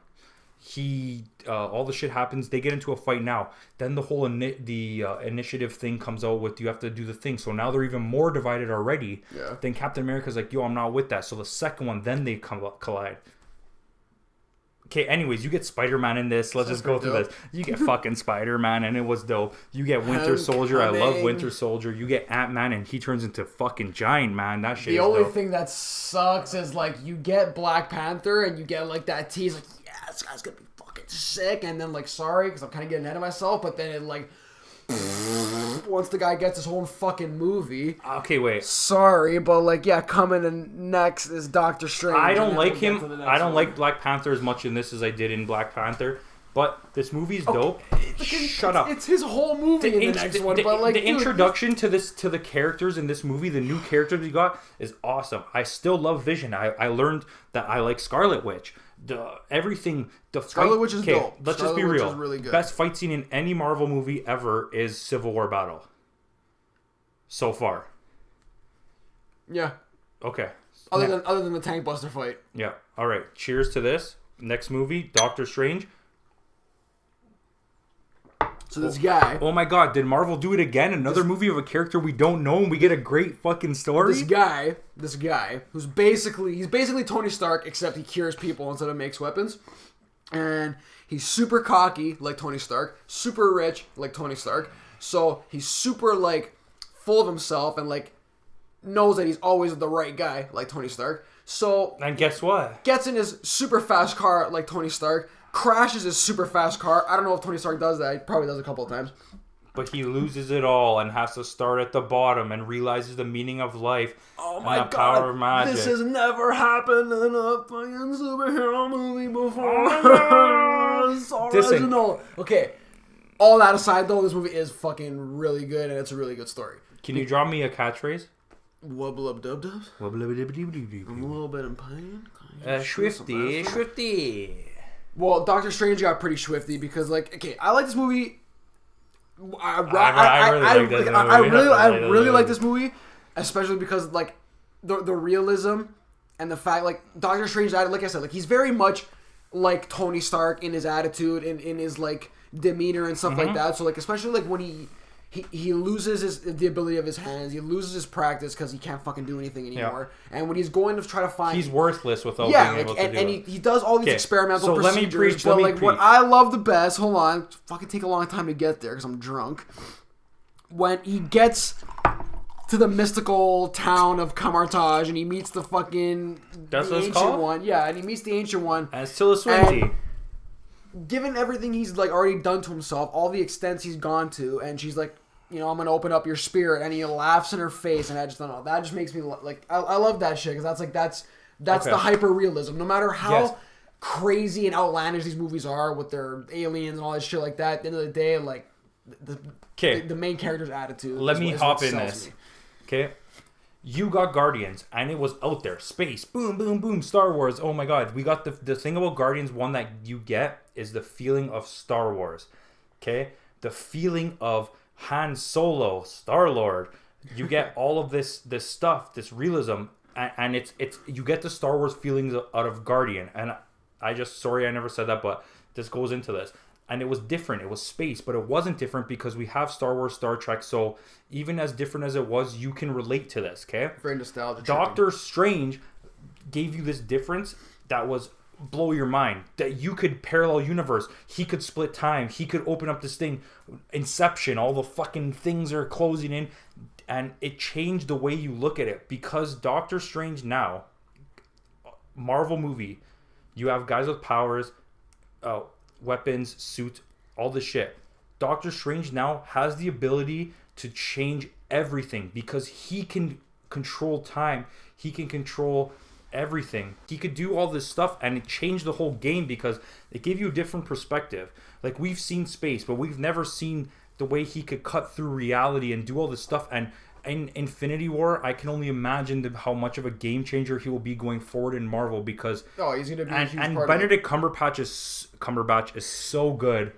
All the shit happens. They get into a fight now. Then the whole initiative thing comes out with you have to do the thing. So now they're even more divided already. Yeah. Then Captain America's like, yo, I'm not with that. So the second one, then they collide. Okay, anyways, you get Spider-Man in this. Let's just go through this. You get fucking Spider-Man, and it was dope. You get Winter Soldier. I love Winter Soldier. You get Ant-Man, and he turns into fucking giant, man. That shit is dope. The only thing that sucks is, like, you get Black Panther, and you get, like, that tease, like, yeah, this guy's gonna be fucking sick, and then, like, sorry, because I'm kind of getting ahead of myself, but then it, like... once the guy gets his whole fucking movie. Okay, wait. Sorry, but like, yeah, coming in next is Doctor Strange. I don't like him. I don't like Black Panther as much in this as I did in Black Panther. But this movie's dope. Shut up. It's his whole movie in the next one. But like, the introduction to the characters in this movie, the new characters we got, is awesome. I still love Vision. I learned that I like Scarlet Witch. Scarlet Witch is dope. Let's just be real. Really good. Best fight scene in any Marvel movie ever is Civil War battle. So far. Yeah. Okay. Other than the tank buster fight. Yeah. All right. Cheers to this. Next movie, Doctor Strange. So this guy. Oh my God! Did Marvel do it again? Another movie of a character we don't know, and we get a great fucking story. This guy, who's basically Tony Stark, except he cures people instead of makes weapons, and he's super cocky like Tony Stark, super rich like Tony Stark. So he's super like full of himself and like knows that he's always the right guy like Tony Stark. So and guess what? Gets in his super fast car like Tony Stark. Crashes his super fast car. I don't know if Tony Stark does that. He probably does a couple of times. But he loses it all and has to start at the bottom and realizes the meaning of life. Oh my God. Power of magic. This has never happened in a fucking superhero movie before. It's so original. Okay. All that aside, though, this movie is fucking really good and it's a really good story. Can you draw me a catchphrase? Wubblub-dub-dubs. I'm a little bit in pain. Swifty. Well, Doctor Strange got pretty swifty because, like, okay, I like this movie. I really like this movie, especially because, like, the realism and the fact, like, Doctor Strange, like I said, like, he's very much like Tony Stark in his attitude and in his, like, demeanor and stuff like that. So, like, especially, like, when he loses the ability of his hands. He loses his practice because he can't fucking do anything anymore. Yeah. And when he's going to try to find... He's worthless without being able to do it. And he does all these experimental procedures. What I love the best... Hold on. Fucking take a long time to get there because I'm drunk. When he gets to the mystical town of Camartage and he meets the fucking... That's what it's ancient called? one. Yeah, and he meets the ancient one. And it's still a Swinty. Given everything he's like already done to himself, all the extents he's gone to, and she's like, you know, I'm gonna open up your spirit, and he laughs in her face, and I just don't know. That just makes me like, I love that shit because that's okay. The hyper realism. No matter how crazy and outlandish these movies are with their aliens and all that shit like that, at the end of the day, like the main character's attitude. Let me hop in this. Okay. You got Guardians, and it was out there. Space, boom, boom, boom, Star Wars. Oh my God. We got the thing about Guardians, one that you get is the feeling of Star Wars. Okay? The feeling of Han Solo, Star-Lord. You get all of this stuff, this realism, and it's you get the Star Wars feelings out of Guardian. And sorry I never said that, but this goes into this. And it was different. It was space, but it wasn't different because we have Star Wars, Star Trek. So even as different as it was, you can relate to this, okay? Very nostalgic. Doctor Strange gave you this difference that was blow your mind. That you could parallel universe. He could split time. He could open up this thing. Inception. All the fucking things are closing in. And it changed the way you look at it. Because Doctor Strange now, Marvel movie, you have guys with powers, weapons, suit, all this shit. Doctor Strange now has the ability to change everything because he can control time. He can control everything. He could do all this stuff and it changed the whole game because it gave you a different perspective. Like we've seen space, but we've never seen the way he could cut through reality and do all this stuff. And in Infinity War, I can only imagine how much of a game changer he will be going forward in Marvel, because he's gonna be a huge and part Benedict Cumberbatch is so good.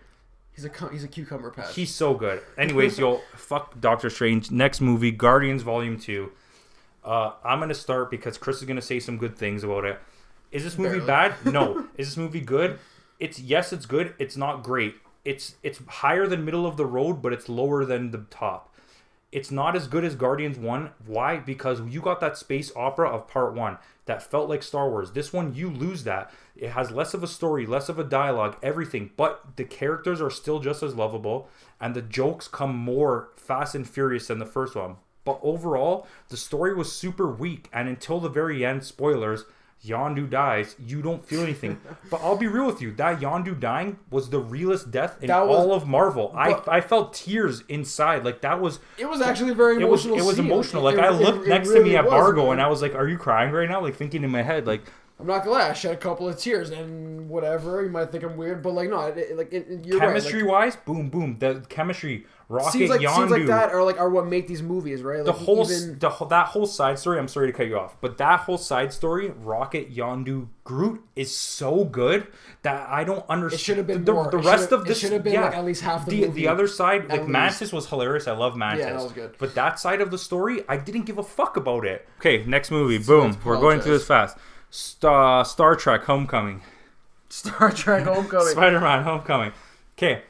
He's a cucumber patch. He's so good. Anyways, fuck Doctor Strange. Next movie, Guardians Volume 2. I'm gonna start because Chris is gonna say some good things about it. Is this movie bad? No. Is this movie good? It's good. It's not great. It's higher than middle of the road, but it's lower than the top. It's not as good as Guardians 1. Why? Because you got that space opera of part 1 that felt like Star Wars. This one, you lose that. It has less of a story, less of a dialogue, everything. But the characters are still just as lovable, and the jokes come more fast and furious than the first one. But overall, the story was super weak, and until the very end, spoilers, Yondu dies, you don't feel anything. But I'll be real with you, that Yondu dying was the realest death in all of Marvel. I felt tears inside. Like, that was... It was actually very emotional. It was emotional. Like, I looked next to me at Bargo, and I was like, are you crying right now? Like, thinking in my head, like... I'm not gonna lie, I shed a couple of tears, and whatever, you might think I'm weird, but like, no, you're chemistry-wise, boom, boom, the chemistry, Rocket, scenes Yondu. like that are what make these movies, right? Like that whole side story, I'm sorry to cut you off, but that whole side story, Rocket, Yondu, Groot, is so good that I don't understand. It should have been more. The rest of this should have been like at least half the movie. The other side, like Mantis was hilarious. I love Mantis. Yeah, that was good. But that side of the story, I didn't give a fuck about it. Okay, next movie, boom. We're going through this fast. Star Trek Homecoming. SpiderMan Homecoming. Okay.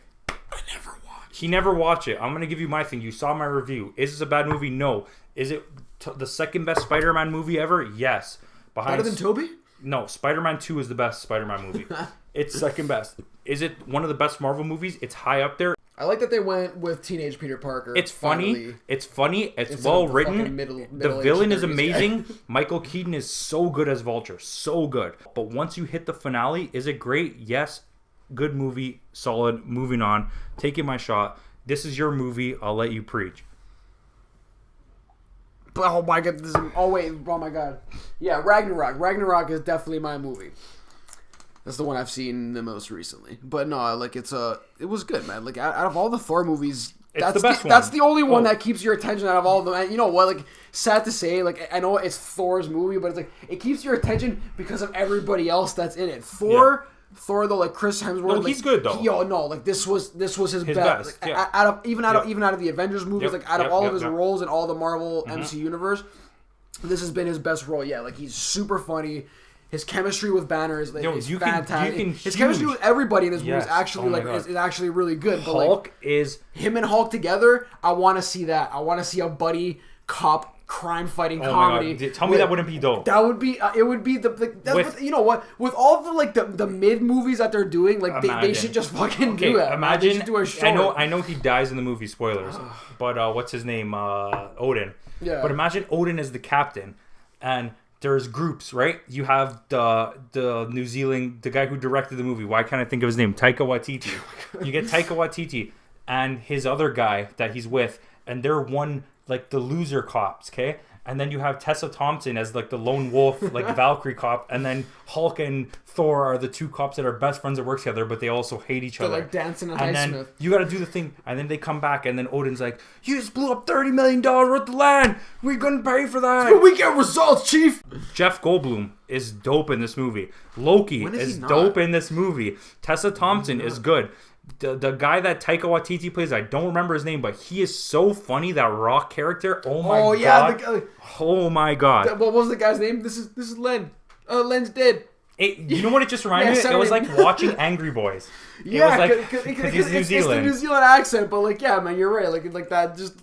He never watched it. I'm going to give you my thing. You saw my review. Is this a bad movie? No. Is it the second best Spider-Man movie ever? Yes. Better than Tobey? No. Spider-Man 2 is the best Spider-Man movie. It's second best. Is it one of the best Marvel movies? It's high up there. I like that they went with teenage Peter Parker. It's funny. It's well written. The villain is amazing. Michael Keaton is so good as Vulture. So good. But once you hit the finale, is it great? Yes. Good movie. Solid. Moving on. Taking my shot. This is your movie. I'll let you preach. Oh my god. Oh my god. Yeah, Ragnarok. Ragnarok is definitely my movie. That's the one I've seen the most recently. But no, like it was good, man. Like out of all the Thor movies, that's the best one. That's the only one that keeps your attention out of all of them. And you know what? Like, sad to say, like I know it's Thor's movie, but it's like it keeps your attention because of everybody else that's in it. Thor though, like Chris Hemsworth, no, he's good though. Like this was his best. Like, out of the Avengers movies, like out of all of his roles in all the Marvel MC universe, this has been his best role. Yeah, like he's super funny. His chemistry with Banner is fantastic. His chemistry with everybody in this movie is actually is actually really good. But Hulk is him and Hulk together. I want to see that. I want to see a buddy cop crime fighting comedy. My God. Tell me that wouldn't be dope. That would be. It would be you know what? With all the mid movies that they're doing, like they should just fucking do it. Imagine. They should do a short. I know he dies in the movie. Spoilers. But what's his name? Odin. Yeah. But imagine Odin as the captain, and there's groups, right? You have the New Zealand, the guy who directed the movie. Why can't I think of his name? Taika Waititi. You get Taika Waititi and his other guy that he's with, and they're like the loser cops, okay? And then you have Tessa Thompson as like the lone wolf, like Valkyrie cop, and then Hulk and Thor are the two cops that are best friends that work together, but they also hate each other. They're like dancing in and Highsmith. Then you got to do the thing, and then they come back, and then Odin's like, "You just blew up $30 million worth of land. We're gonna pay for that. But we get results, Chief." Jeff Goldblum is dope in this movie. Loki is dope in this movie. Tessa Thompson is good. The guy that Taika Waititi plays, I don't remember his name, but he is so funny. That Rock character, oh my god, oh my god. What was the guy's name? This is Len. Len's dead. You know what it just reminded me? It was like watching Angry Boys. Yeah, because he's New Zealand. It's the New Zealand accent, but like, yeah, man, you're right. Like that, just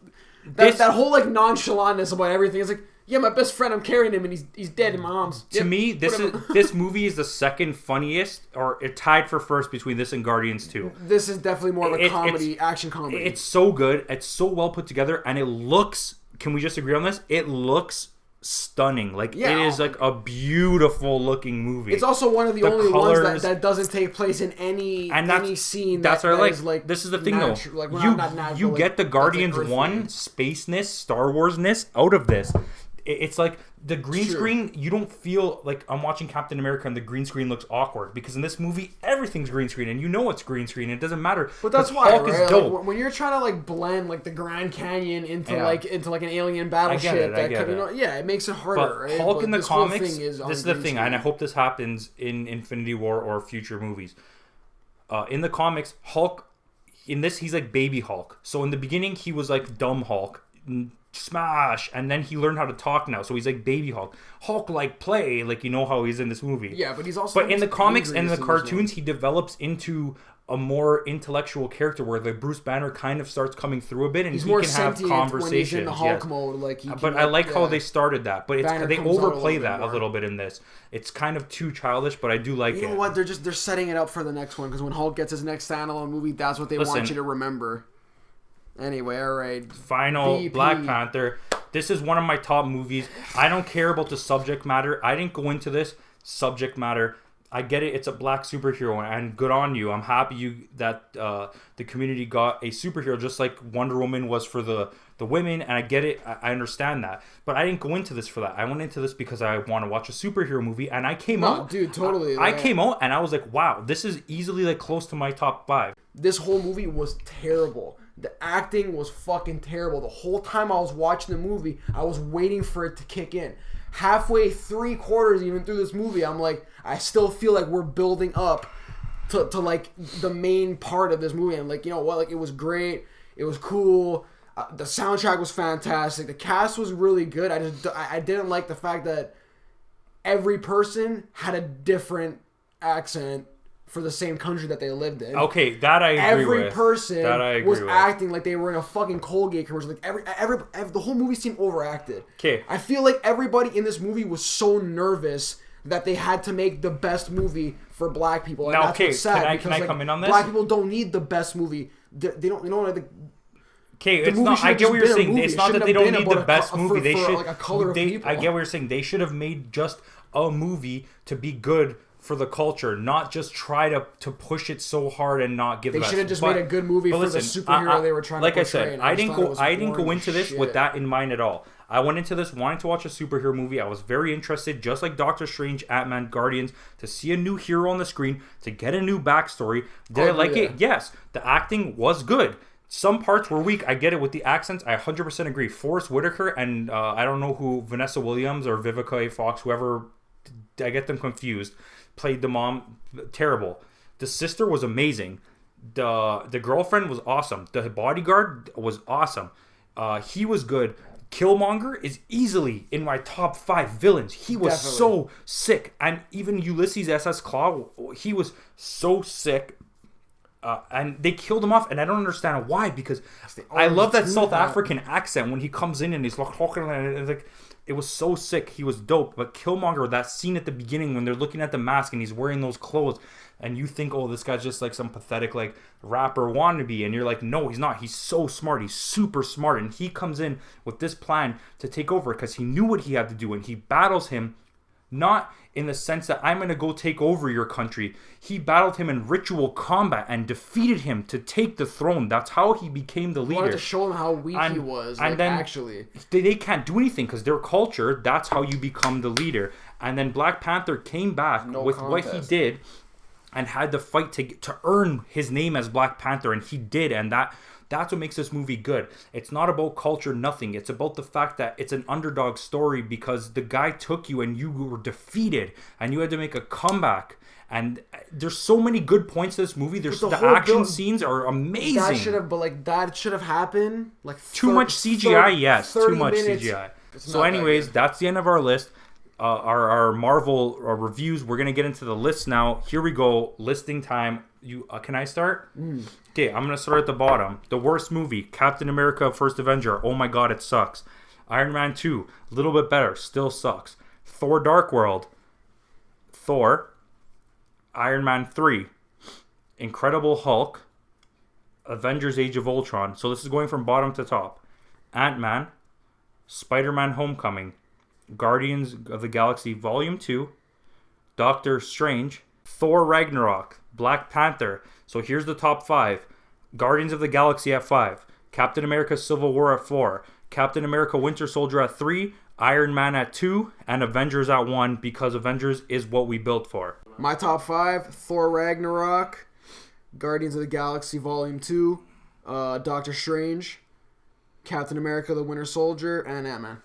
that whole like nonchalantness about everything. It's like, yeah, my best friend, I'm carrying him, and he's dead in my arms. To me, this movie is the second funniest, or it tied for first between this and Guardians 2. This is definitely more of a comedy, action comedy. It's so good. It's so well put together, and it looks. Can we just agree on this? It looks stunning. Like it is like a beautiful looking movie. It's also one of the only ones that doesn't take place in any scene. That's what I like. This is the thing though. Like, you get the Guardians 1 spaceness, Star Wars-ness out of this. It's like the green screen, you don't feel like I'm watching Captain America and the green screen looks awkward, because in this movie everything's green screen and you know it's green screen and it doesn't matter. But that's why, Hulk is dope. Like, when you're trying to like blend like the Grand Canyon into like an alien battleship, it makes it harder. But right? Hulk in the comics, this is the thing, and I hope this happens in Infinity War or future movies. In the comics, Hulk, in this, he's like baby Hulk. So in the beginning, he was like dumb Hulk. Smash, and then he learned how to talk now, so he's like baby Hulk like play, like you know how he's in this movie. Yeah, but he's also, but in the comics and the cartoons, he develops into a more intellectual character where the Bruce Banner kind of starts coming through a bit, and he can have conversations. When he's in the Hulk mode, like I like how they started that, but they overplay that a little bit in this. It's kind of too childish, but I do like it. You know what? They're setting it up for the next one, because when Hulk gets his next standalone movie, that's what they want you to remember. Anyway, all right. Final BP. Black Panther. This is one of my top movies. I don't care about the subject matter. I didn't go into this subject matter. I get it. It's a black superhero, and good on you. I'm happy that the community got a superhero, just like Wonder Woman was for the women, and I get it. I understand that. But I didn't go into this for that. I went into this because I want to watch a superhero movie, and I came out. Dude, totally. I came out, and I was like, wow, this is easily like close to my top 5. This whole movie was terrible. The acting was fucking terrible. The whole time I was watching the movie, I was waiting for it to kick in. Halfway, 3/4 even through this movie, I'm like, I still feel like we're building up to like the main part of this movie. And like, you know what? Like, it was great. It was cool. The soundtrack was fantastic. The cast was really good. I didn't like the fact that every person had a different accent for the same country that they lived in. Okay, that I agree with. Every person was acting like they were in a fucking Colgate commercial. Like every the whole movie seemed overacted. Okay. I feel like everybody in this movie was so nervous that they had to make the best movie for black people. And now, that's what's sad, can I come in on this? Black people don't need the best movie. They don't. You know what? Okay, it's not. I get what you're saying. It's not that they don't need the best movie. They should. Like a color of people. I get what you're saying. They should have made just a movie to be good for the culture, not just try to push it so hard and not give. They should have just made a good movie for the superhero they were trying to portray. Like I said, I didn't go into this with that in mind at all. I went into this wanting to watch a superhero movie. I was very interested, just like Doctor Strange, Ant-Man, Guardians, to see a new hero on the screen, to get a new backstory. Did I like it? Yes. The acting was good. Some parts were weak. I get it with the accents. I 100% agree. Forrest Whitaker and I don't know who, Vanessa Williams or Vivica A. Fox, whoever, I get them confused, played the mom. Terrible. The sister was amazing. The girlfriend was awesome. The bodyguard was awesome. He was good. Killmonger is easily in my top 5 villains. He was so sick. And even Ulysses S.S. Claw, he was so sick. And they killed him off, and I don't understand why, because I love that South African accent when he comes in and he's like talking, and like, it was so sick. He was dope. But Killmonger, that scene at the beginning when they're looking at the mask and he's wearing those clothes, and you think, oh, this guy's just like some pathetic like rapper wannabe, and you're like, no, he's not. He's so smart. He's super smart, and he comes in with this plan to take over because he knew what he had to do, and he battles him. Not in the sense that I'm going to go take over your country. He battled him in ritual combat and defeated him to take the throne. That's how he became the leader. He wanted to show him how weak he was. And then actually, they can't do anything because their culture, that's how you become the leader. And then Black Panther came back with what he did and had to fight to earn his name as Black Panther. And he did. And that's what makes this movie good. It's not about culture, nothing. It's about the fact that it's an underdog story because the guy took you and you were defeated and you had to make a comeback. And there's so many good points to this movie. The action scenes are amazing. That should have happened. Like too much CGI, yes. Too much CGI. So anyways, that's the end of our list. Our Marvel reviews. We're going to get into the list now. Here we go. Listing time. Can I start? Okay, I'm going to start at the bottom. The worst movie, Captain America First Avenger. Oh my god, it sucks. Iron Man 2, a little bit better, still sucks. Thor Dark World. Thor. Iron Man 3. Incredible Hulk. Avengers Age of Ultron. So this is going from bottom to top. Ant-Man. SpiderMan Homecoming. Guardians of the Galaxy Volume 2. Doctor Strange. Thor Ragnarok. Black Panther. So here's the top 5. Guardians of the Galaxy at 5. Captain America Civil War at 4. Captain America Winter Soldier at 3. Iron Man at 2, and Avengers at 1, because Avengers is what we built for. My top 5: Thor Ragnarok, Guardians of the Galaxy Volume 2, Doctor Strange, Captain America the Winter Soldier, and Ant-Man.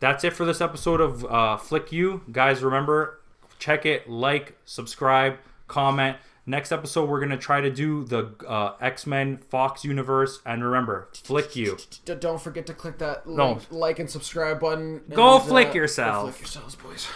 That's it for this episode of Flick You. Guys, remember, check it, like, subscribe, comment. Next episode, we're going to try to do the X-Men Fox universe. And remember, Flick You. Don't forget to click that like and subscribe button. Go flick yourself. Go flick yourselves, boys.